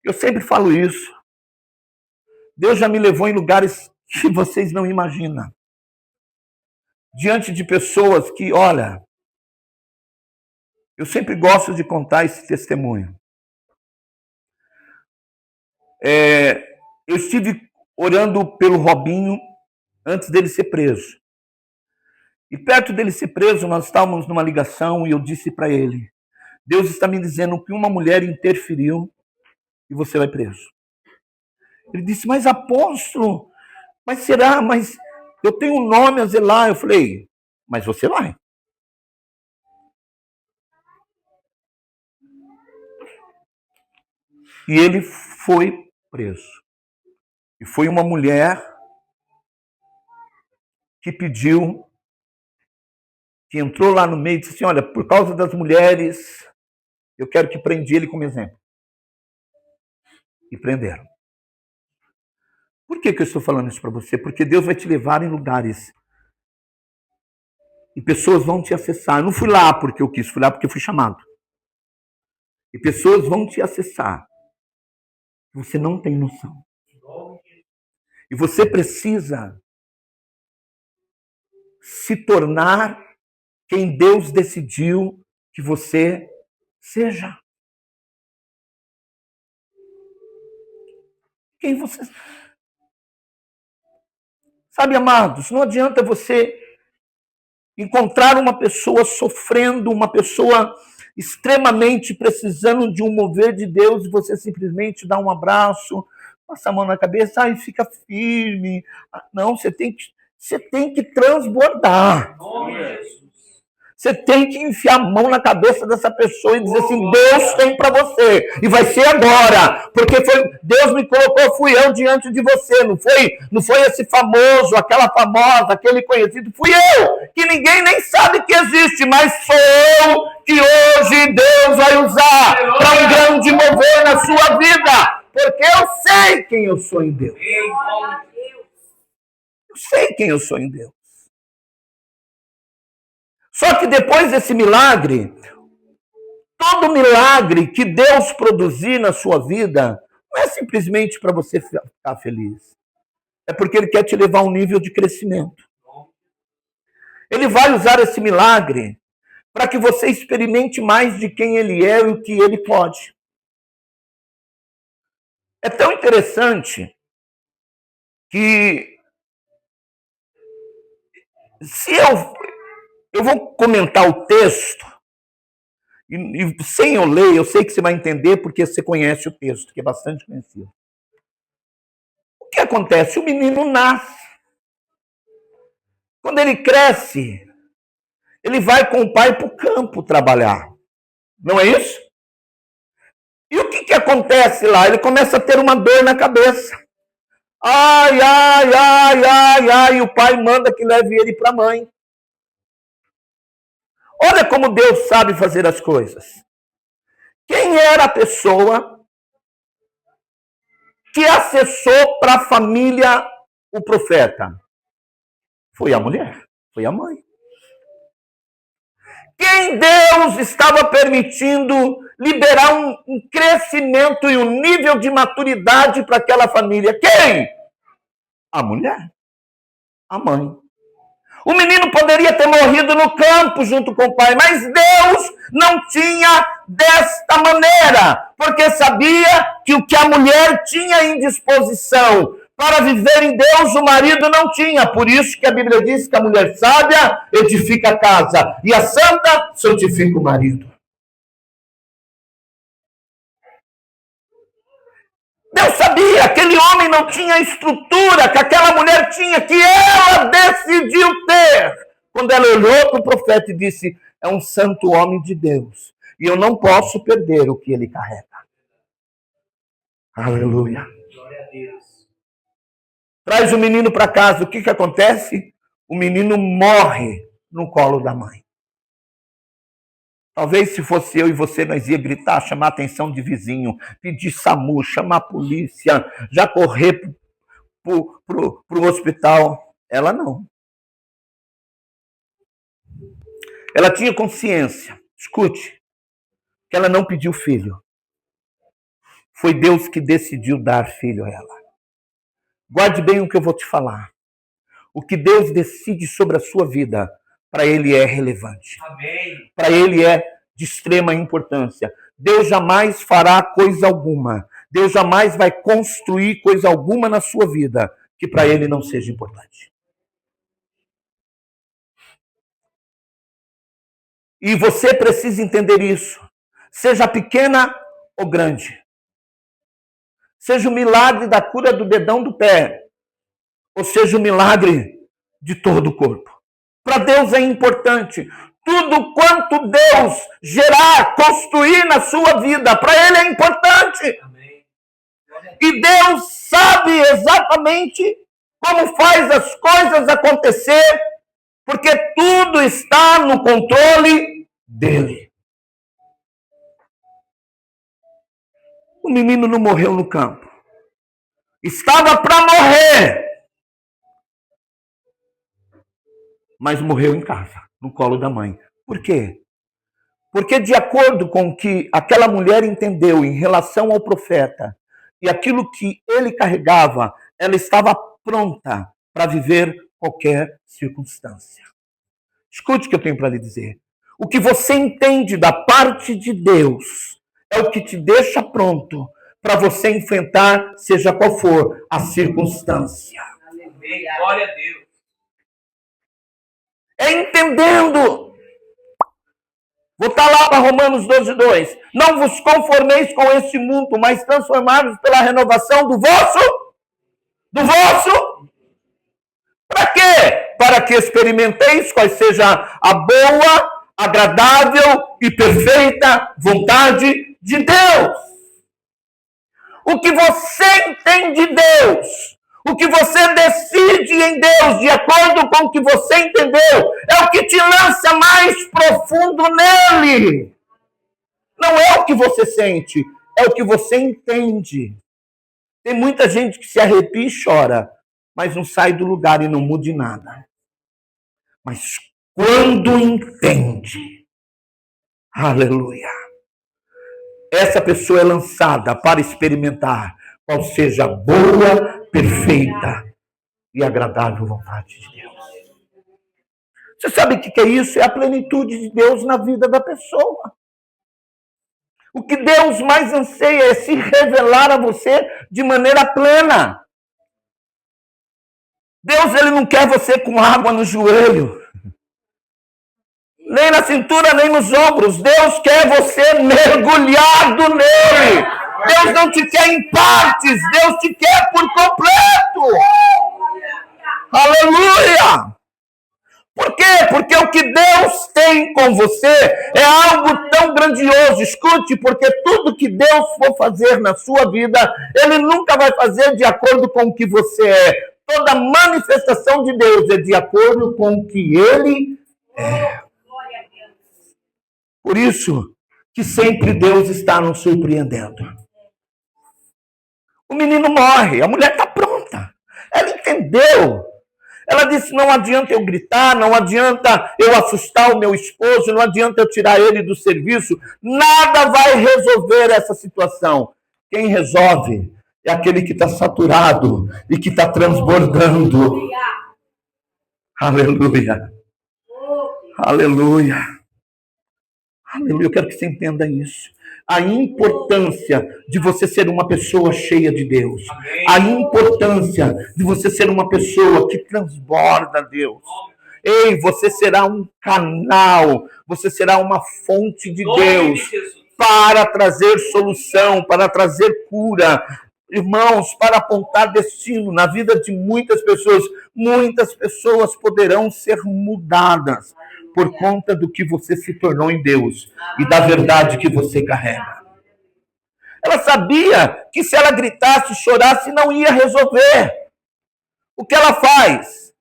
Eu sempre falo isso. Deus já me levou em lugares que vocês não imaginam. Diante de pessoas que, olha, eu sempre gosto de contar esse testemunho. Eu estive orando pelo Robinho antes dele ser preso. E perto dele ser preso, nós estávamos numa ligação e eu disse para ele, Deus está me dizendo que uma mulher interferiu e você vai preso. Ele disse, mas apóstolo, mas será? Mas eu tenho um nome a zelar. Eu falei, mas você vai. E ele foi preso. E foi uma mulher que pediu, que entrou lá no meio e disse assim, olha, por causa das mulheres, eu quero que prenda ele como exemplo. E prenderam. Por que eu estou falando isso para você? Porque Deus vai te levar em lugares. E pessoas vão te acessar. Eu não fui lá porque eu quis, fui lá porque eu fui chamado. E pessoas vão te acessar. Você não tem noção. E você precisa se tornar quem Deus decidiu que você seja. Quem você... Sabe, amados, não adianta você encontrar uma pessoa sofrendo, uma pessoa extremamente precisando de um mover de Deus, e você simplesmente dá um abraço, passa a mão na cabeça, e fica firme. Não, você tem que transbordar. Você tem que enfiar a mão na cabeça dessa pessoa e dizer assim, Deus tem para você. E vai ser agora. Porque Deus me colocou, fui eu diante de você. Não foi esse famoso, aquela famosa, aquele conhecido. Fui eu, que ninguém nem sabe que existe. Mas sou eu que hoje Deus vai usar para um grande mover na sua vida. Porque eu sei quem eu sou em Deus. Eu sei quem eu sou em Deus. Só que depois desse milagre, todo milagre que Deus produzir na sua vida, não é simplesmente para você ficar feliz. É porque Ele quer te levar a um nível de crescimento. Ele vai usar esse milagre para que você experimente mais de quem Ele é e o que Ele pode. É tão interessante que se eu vou comentar o texto, e sem eu ler, eu sei que você vai entender porque você conhece o texto, que é bastante conhecido. O que acontece? O menino nasce. Quando ele cresce, ele vai com o pai para o campo trabalhar. Não é isso? E o que acontece lá? Ele começa a ter uma dor na cabeça. Ai, ai, ai, ai, ai, e o pai manda que leve ele para a mãe. Olha como Deus sabe fazer as coisas. Quem era a pessoa que acessou para a família o profeta? Foi a mulher, foi a mãe. Quem Deus estava permitindo liberar um crescimento e um nível de maturidade para aquela família? Quem? A mulher, a mãe. O menino poderia ter morrido no campo junto com o pai, mas Deus não tinha desta maneira, porque sabia que o que a mulher tinha em disposição para viver em Deus, o marido não tinha. Por isso que a Bíblia diz que a mulher sábia edifica a casa e a santa santifica o marido. Deus sabia, aquele homem não tinha a estrutura que aquela mulher tinha, que ela decidiu ter. Quando ela olhou para o profeta e disse, é um santo homem de Deus, e eu não posso perder o que ele carrega. Aleluia. Glória a Deus. Traz o menino para casa, o que acontece? O menino morre no colo da mãe. Talvez se fosse eu e você, nós ia gritar, chamar a atenção de vizinho, pedir SAMU, chamar a polícia, já correr pro hospital. Ela não. Ela tinha consciência, escute, que ela não pediu filho. Foi Deus que decidiu dar filho a ela. Guarde bem o que eu vou te falar. O que Deus decide sobre a sua vida, para Ele é relevante. Amém. Para Ele é de extrema importância. Deus jamais fará coisa alguma. Deus jamais vai construir coisa alguma na sua vida que para Ele não seja importante. E você precisa entender isso. Seja pequena ou grande. Seja o milagre da cura do dedão do pé, ou seja o milagre de todo o corpo. Para Deus é importante. Tudo quanto Deus gerar, construir na sua vida, para Ele é importante. Amém. E Deus sabe exatamente como faz as coisas acontecer, porque tudo está no controle dEle. O menino não morreu no campo. Estava para morrer. Mas morreu em casa, no colo da mãe. Por quê? Porque de acordo com o que aquela mulher entendeu em relação ao profeta e aquilo que ele carregava, ela estava pronta para viver qualquer circunstância. Escute o que eu tenho para lhe dizer. O que você entende da parte de Deus é o que te deixa pronto para você enfrentar, seja qual for a circunstância. Glória a Deus. É entendendo. Voltar lá para Romanos 12:2. Não vos conformeis com este mundo, mas transformai-vos pela renovação do vosso. Para quê? Para que experimenteis qual seja a boa, agradável e perfeita vontade de Deus. O que você entende de Deus, o que você decide em Deus, de acordo com o que você entendeu, é o que te lança mais profundo nele. Não é o que você sente, é o que você entende. Tem muita gente que se arrepia e chora, mas não sai do lugar e não muda nada. Mas quando entende, aleluia, essa pessoa é lançada para experimentar qual seja a boa, perfeita e agradável vontade de Deus. Você sabe o que é isso? É a plenitude de Deus na vida da pessoa. O que Deus mais anseia é se revelar a você de maneira plena. Deus, ele não quer você com água no joelho, nem na cintura, nem nos ombros. Deus quer você mergulhado nele. Deus não te quer em partes, Deus te quer por completo. Aleluia! Por quê? Porque o que Deus tem com você é algo tão grandioso. Escute, porque tudo que Deus for fazer na sua vida, ele nunca vai fazer de acordo com o que você é. Toda manifestação de Deus é de acordo com o que ele é. Por isso que sempre Deus está nos surpreendendo. O menino morre, a mulher está pronta. Ela entendeu. Ela disse, não adianta eu gritar, não adianta eu assustar o meu esposo, não adianta eu tirar ele do serviço. Nada vai resolver essa situação. Quem resolve é aquele que está saturado e que está transbordando. Aleluia. Aleluia. Aleluia. Eu quero que você entenda isso. A importância de você ser uma pessoa cheia de Deus. A importância de você ser uma pessoa que transborda Deus. Ei, você será um canal, você será uma fonte de Deus para trazer solução, para trazer cura. Irmãos, para apontar destino na vida de muitas pessoas poderão ser mudadas por conta do que você se tornou em Deus e da verdade que você carrega. Ela sabia que se ela gritasse, chorasse, não ia resolver. O que ela faz?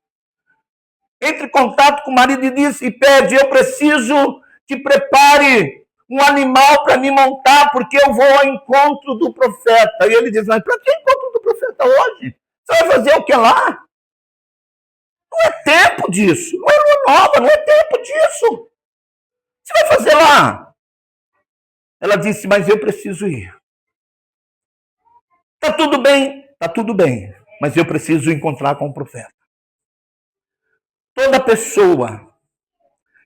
Entra em contato com o marido e pede, eu preciso que prepare um animal para me montar, porque eu vou ao encontro do profeta. E ele diz, mas para que encontro do profeta hoje? Você vai fazer o que lá? Não é tempo disso. Não é lua nova, não é tempo disso. Você vai fazer lá? Ela disse, mas eu preciso ir. Tá tudo bem, mas eu preciso encontrar com o profeta. Toda pessoa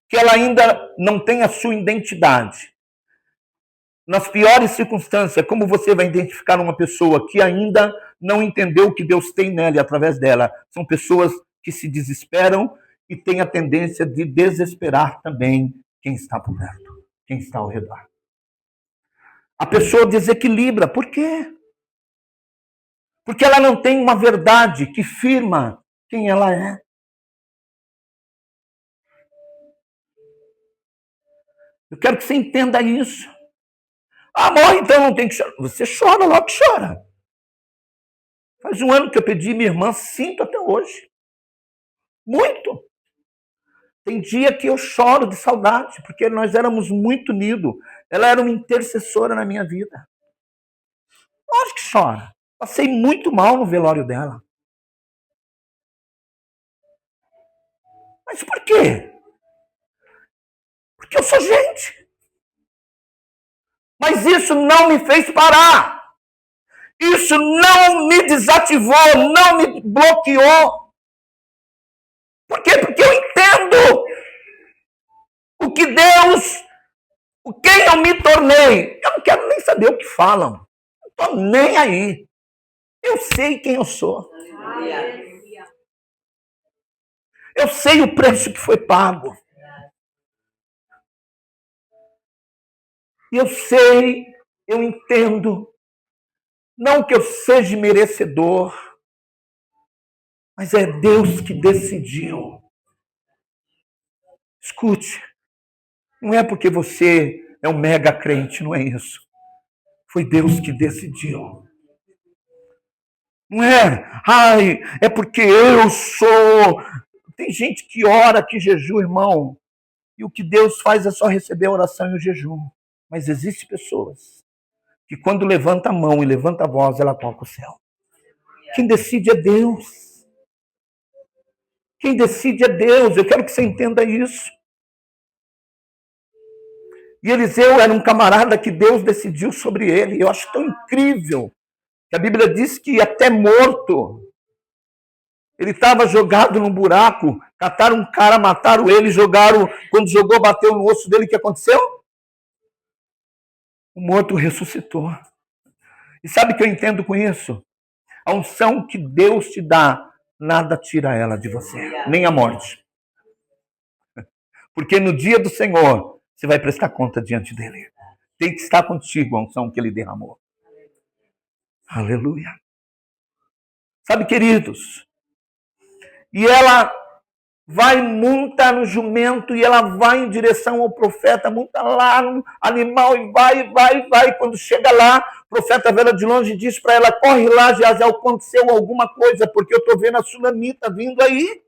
que ela ainda não tem a sua identidade, nas piores circunstâncias, como você vai identificar uma pessoa que ainda não entendeu o que Deus tem nela e através dela? São pessoas que se desesperam e têm a tendência de desesperar também quem está por perto, quem está ao redor. A pessoa desequilibra. Por quê? Porque ela não tem uma verdade que firma quem ela é. Eu quero que você entenda isso. Ah, morre, então não tem que chorar. Você chora, logo que chora. Faz um ano que eu pedi minha irmã, sinto até hoje. Muito. Tem dia que eu choro de saudade, porque nós éramos muito unidos. Ela era uma intercessora na minha vida. Lógico que chora. Passei muito mal no velório dela. Mas por quê? Porque eu sou gente. Mas isso não me fez parar. Isso não me desativou, não me bloqueou. Por quê? Porque eu entendo o que Deus, quem eu me tornei. Eu não quero nem saber o que falam. Não Estou nem aí. Eu sei quem eu sou. Eu sei o preço que foi pago. E eu sei, eu entendo, não que eu seja merecedor, mas é Deus que decidiu. Escute, não é porque você é um mega crente, não é isso. Foi Deus que decidiu. Não é, é porque eu sou. Tem gente que ora, que jejua, irmão, e o que Deus faz é só receber a oração e o jejum. Mas existem pessoas que quando levanta a mão e levanta a voz, ela toca o céu. Quem decide é Deus. Quem decide é Deus. Eu quero que você entenda isso. E Eliseu era um camarada que Deus decidiu sobre ele. Eu acho tão incrível que a Bíblia diz que até morto, ele estava jogado num buraco, cataram um cara, mataram ele, jogaram, quando jogou, bateu no osso dele, o que aconteceu? O morto ressuscitou. E sabe o que eu entendo com isso? A unção que Deus te dá, nada tira ela de você, nem a morte. Porque no dia do Senhor, você vai prestar conta diante dele. Tem que estar contigo a unção que ele derramou. Aleluia. Sabe, queridos? E ela vai, monta no jumento e ela vai em direção ao profeta, monta lá no animal e vai. Quando chega lá, o profeta vê ela de longe e diz para ela, corre lá, Geazi, aconteceu alguma coisa, porque eu estou vendo a Sunamita vindo aí.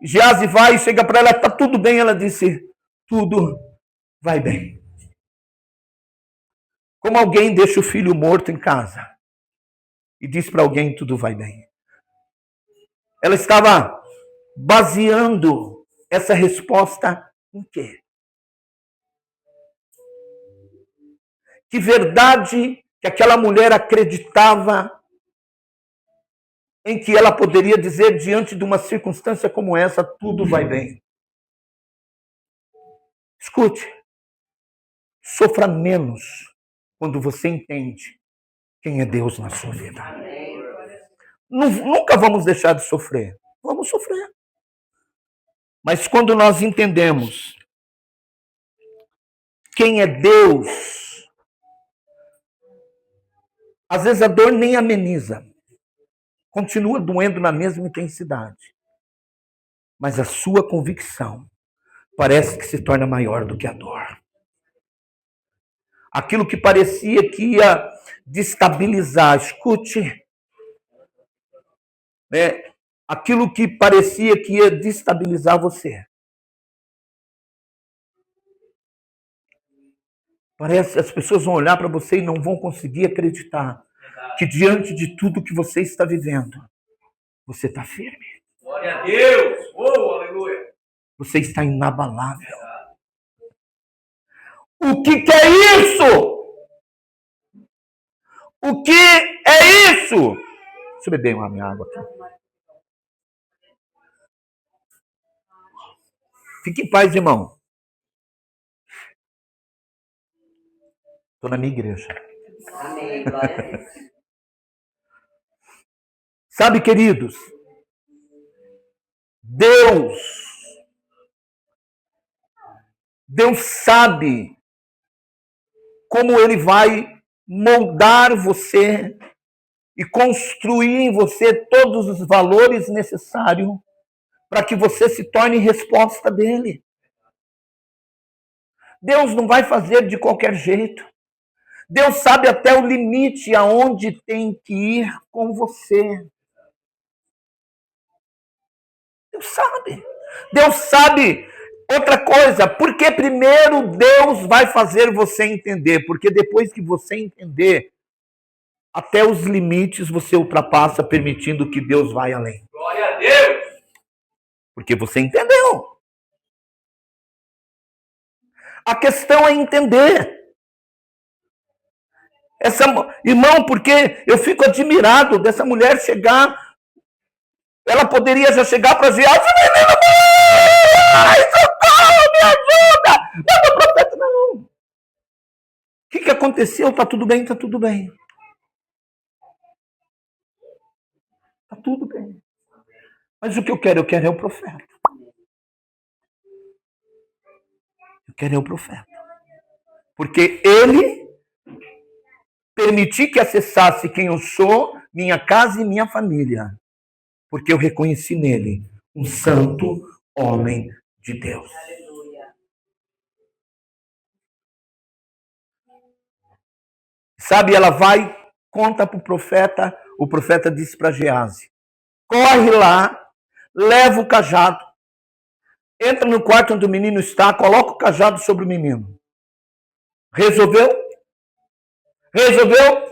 Geazi vai e chega para ela, está tudo bem? Ela disse, tudo vai bem. Como alguém deixa o filho morto em casa e diz para alguém, tudo vai bem. Ela estava baseando essa resposta em quê? Que verdade que aquela mulher acreditava em que ela poderia dizer diante de uma circunstância como essa, tudo vai bem. Escute, sofra menos quando você entende quem é Deus na sua vida. Nunca vamos deixar de sofrer. Vamos sofrer. Mas quando nós entendemos quem é Deus, às vezes a dor nem ameniza. Continua doendo na mesma intensidade. Mas a sua convicção parece que se torna maior do que a dor. Aquilo que parecia que ia destabilizar, escute, aquilo que parecia que ia destabilizar você. Parece que as pessoas vão olhar para você e não vão conseguir acreditar que diante de tudo que você está vivendo, você está firme. Glória a Deus! Oh, aleluia! Você está inabalável. O que é isso? O que é isso? Deixa eu beber uma minha água aqui. Fique em paz, irmão. Estou na minha igreja. Amém, glória a Deus. Sabe, queridos, Deus sabe como Ele vai moldar você e construir em você todos os valores necessários para que você se torne resposta dele. Deus não vai fazer de qualquer jeito. Deus sabe até o limite aonde tem que ir com você. Deus sabe outra coisa, porque primeiro Deus vai fazer você entender, porque depois que você entender, até os limites você ultrapassa, permitindo que Deus vá além. Glória a Deus! Porque você entendeu. A questão é entender. Irmão, porque eu fico admirado dessa mulher chegar. Ela poderia já chegar para Geazi, ai, socorro, me ajuda! Não, meu profeta, não. aconteceu, tá tudo bem, tá tudo bem. Tá tudo bem. Mas o que eu quero é o profeta. Eu quero é o profeta. Porque ele permitiu que acessasse quem eu sou, minha casa e minha família. Porque eu reconheci nele um santo homem de Deus. Sabe, ela vai, conta para o profeta disse para Geazi, corre lá, leva o cajado, entra no quarto onde o menino está, coloca o cajado sobre o menino. Resolveu? Resolveu?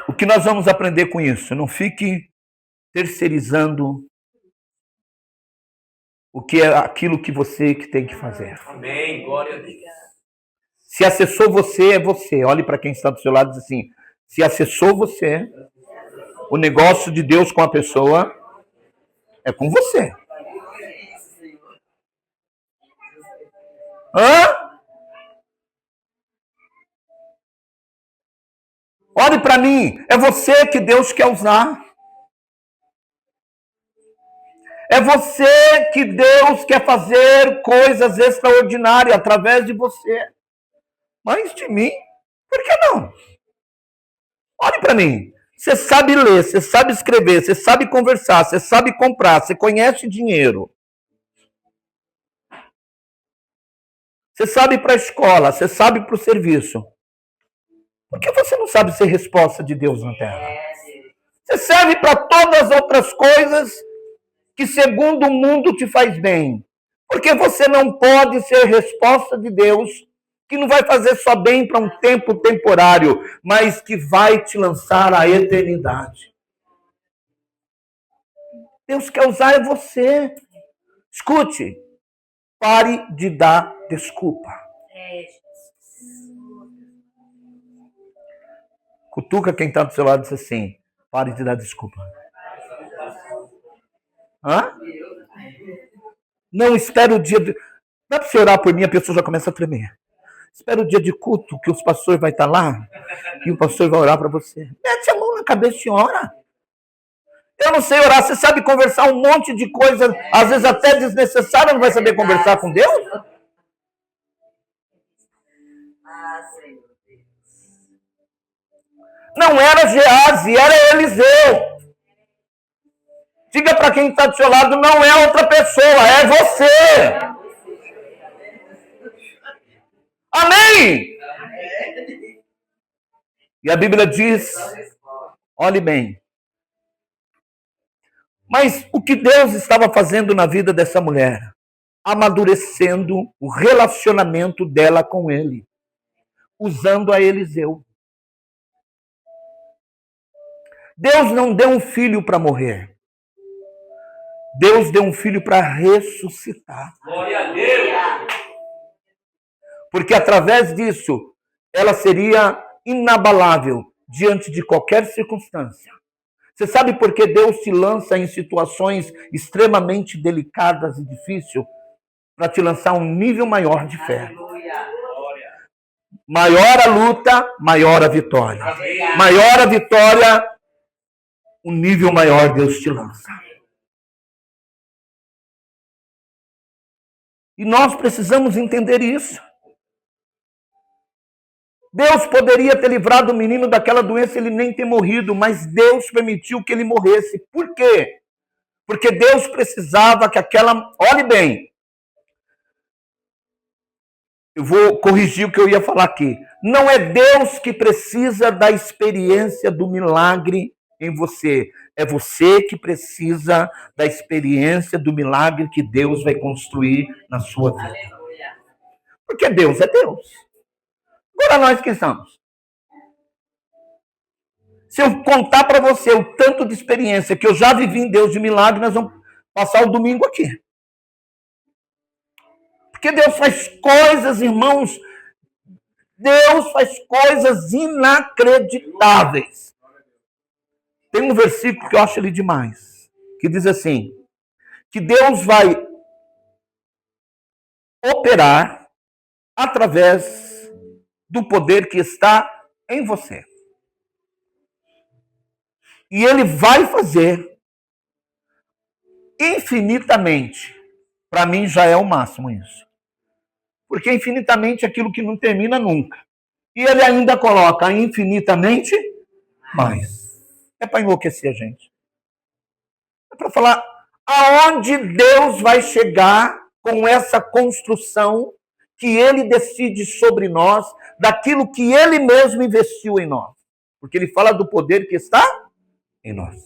O que nós vamos aprender com isso? Não fique terceirizando o que é aquilo que você que tem que fazer. Amém. Glória a Deus. Se acessou você, é você. Olhe para quem está do seu lado e diz assim, se acessou você, o negócio de Deus com a pessoa é com você. Hã? Olhe para mim, é você que Deus quer usar. É você que Deus quer fazer coisas extraordinárias através de você. Mas de mim, por que não? Olhe para mim. Você sabe ler, você sabe escrever, você sabe conversar, você sabe comprar, você conhece dinheiro. Você sabe ir para a escola, você sabe ir para o serviço. Por que você não sabe ser resposta de Deus na terra? Você serve para todas as outras coisas que segundo o mundo te faz bem. Porque você não pode ser resposta de Deus, que não vai fazer só bem para um tempo temporário, mas que vai te lançar à eternidade. Deus quer usar é você. Escute, pare de dar desculpa. Cutuca quem está do seu lado e diz assim, pare de dar desculpa. Hã? Não espera o dia de... Não é para você orar por mim, a pessoa já começa a tremer. Espera o dia de culto, que os pastores vão estar lá, e o pastor vai orar para você. Mete a mão na cabeça e ora. Eu não sei orar, você sabe conversar um monte de coisa, às vezes até desnecessária, não vai saber conversar com Deus? Não era Geazi, era Eliseu. Diga para quem está do seu lado, não é outra pessoa, é você. Amém? E a Bíblia diz, olhe bem, mas o que Deus estava fazendo na vida dessa mulher? Amadurecendo o relacionamento dela com ele, usando a Eliseu. Deus não deu um filho para morrer. Deus deu um filho para ressuscitar. Glória a Deus. Porque através disso, ela seria inabalável diante de qualquer circunstância. Você sabe por que Deus te lança em situações extremamente delicadas e difíceis? Para te lançar a um nível maior de fé. Maior a luta, maior a vitória. Maior a vitória, um nível maior Deus te lança. E nós precisamos entender isso. Deus poderia ter livrado o menino daquela doença, ele nem ter morrido, mas Deus permitiu que ele morresse. Por quê? Porque Deus precisava que aquela... Olhe bem, eu vou corrigir o que eu ia falar aqui. Não é Deus que precisa da experiência do milagre em você. É você que precisa da experiência do milagre que Deus vai construir na sua vida. Porque Deus é Deus. Agora nós quem somos? Se eu contar para você o tanto de experiência que eu já vivi em Deus de milagre, nós vamos passar o domingo aqui. Porque Deus faz coisas, irmãos, Deus faz coisas inacreditáveis. Tem um versículo que eu acho ele demais, que diz assim, que Deus vai operar através do poder que está em você. E ele vai fazer infinitamente. Para mim já é o máximo isso. Porque infinitamente é aquilo que não termina nunca. E ele ainda coloca infinitamente mais. É para enlouquecer a gente. É para falar aonde Deus vai chegar com essa construção que ele decide sobre nós, daquilo que ele mesmo investiu em nós. Porque ele fala do poder que está em nós.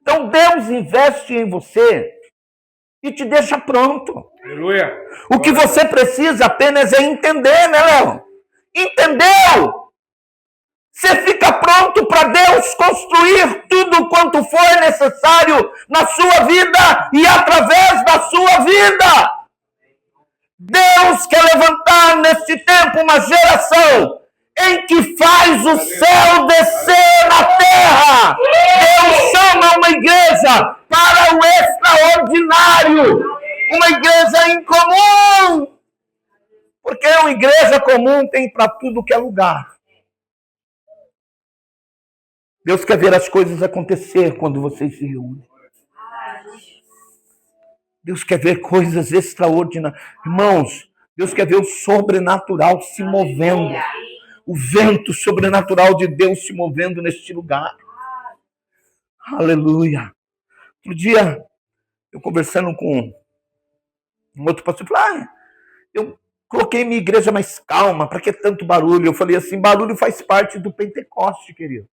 Então Deus investe em você e te deixa pronto. Aleluia. O que você precisa apenas é entender, né, Léo? Entendeu? Você fica pronto para Deus construir tudo quanto for necessário na sua vida e através da sua vida. Deus quer levantar neste tempo uma geração em que faz o céu descer na terra. Deus chama uma igreja para o extraordinário, uma igreja incomum, porque uma igreja comum tem para tudo que é lugar. Deus quer ver as coisas acontecer quando vocês se reúnem. Deus quer ver coisas extraordinárias. Irmãos, Deus quer ver o sobrenatural se movendo. O vento sobrenatural de Deus se movendo neste lugar. Aleluia. Outro dia, eu conversando com um outro pastor, falei, eu coloquei minha igreja mais calma, para que tanto barulho? Eu falei assim, barulho faz parte do Pentecoste, querido.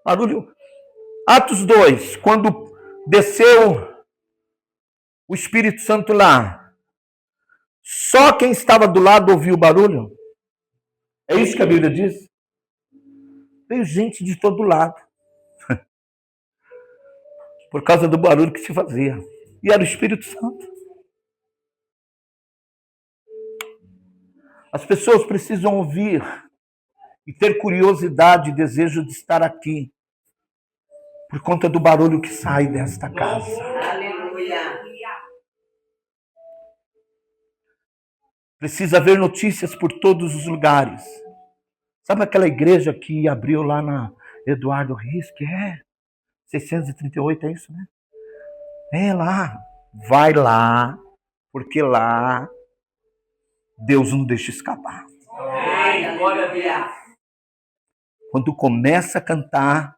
Barulho. Atos 2, quando desceu o Espírito Santo lá, só quem estava do lado ouviu o barulho? É isso que a Bíblia diz? Veio gente de todo lado. Por causa do barulho que se fazia. E era o Espírito Santo. As pessoas precisam ouvir e ter curiosidade e desejo de estar aqui. Por conta do barulho que sai desta casa. Aleluia. Precisa haver notícias por todos os lugares. Sabe aquela igreja que abriu lá na Eduardo Rios, que é 638, é isso, né? É lá. Vai lá, porque lá Deus não deixa escapar. Amém. Glória a Deus. Quando começa a cantar,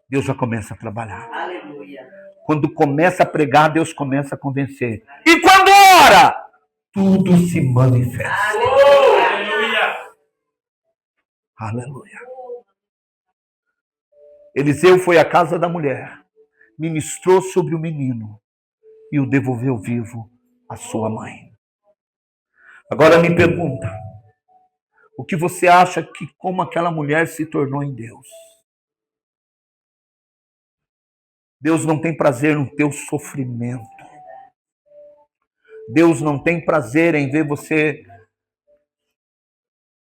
Deus já começa a trabalhar. Aleluia. Quando começa a pregar, Deus começa a convencer. E quando ora, tudo se manifesta. Aleluia. Aleluia. Eliseu foi à casa da mulher, ministrou sobre o menino e o devolveu vivo à sua mãe. Agora me pergunta, o que você acha que como aquela mulher se tornou em Deus? Deus não tem prazer no teu sofrimento. Deus não tem prazer em ver você.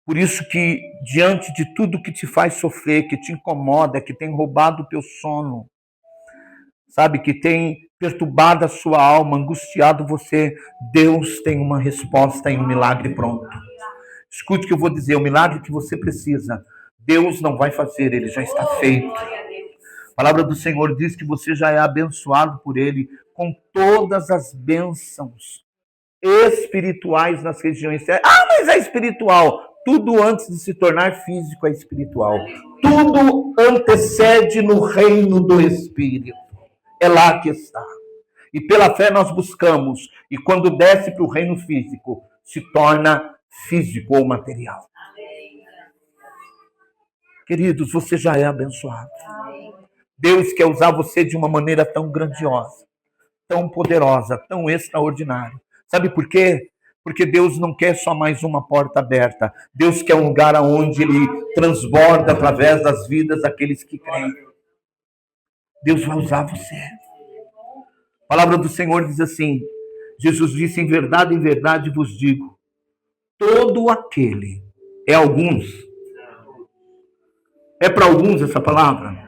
Por isso que, diante de tudo que te faz sofrer, que te incomoda, que tem roubado o teu sono, sabe, que tem perturbado a sua alma, angustiado você, Deus tem uma resposta e um milagre pronto. Escute o que eu vou dizer, o milagre que você precisa, Deus não vai fazer, ele já está feito. A palavra do Senhor diz que você já é abençoado por ele com todas as bênçãos espirituais nas regiões. Mas é espiritual. Tudo antes de se tornar físico é espiritual. Tudo antecede no reino do Espírito. É lá que está. E pela fé nós buscamos. E quando desce para o reino físico, se torna físico ou material. Queridos, você já é abençoado. Deus quer usar você de uma maneira tão grandiosa, tão poderosa, tão extraordinária. Sabe por quê? Porque Deus não quer só mais uma porta aberta. Deus quer um lugar onde Ele transborda através das vidas daqueles que creem. Deus vai usar você. A palavra do Senhor diz assim, Jesus disse, em verdade vos digo, todo aquele, é alguns, é para alguns essa palavra?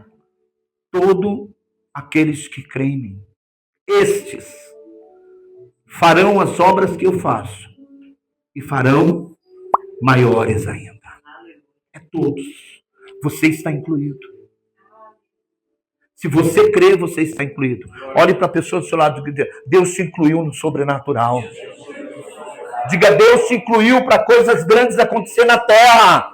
Todo aqueles que creem em mim. Estes farão as obras que eu faço e farão maiores ainda. É todos. Você está incluído. Se você crê, você está incluído. Olhe para a pessoa do seu lado e diga: Deus te incluiu no sobrenatural. Diga: Deus te incluiu para coisas grandes acontecer na terra.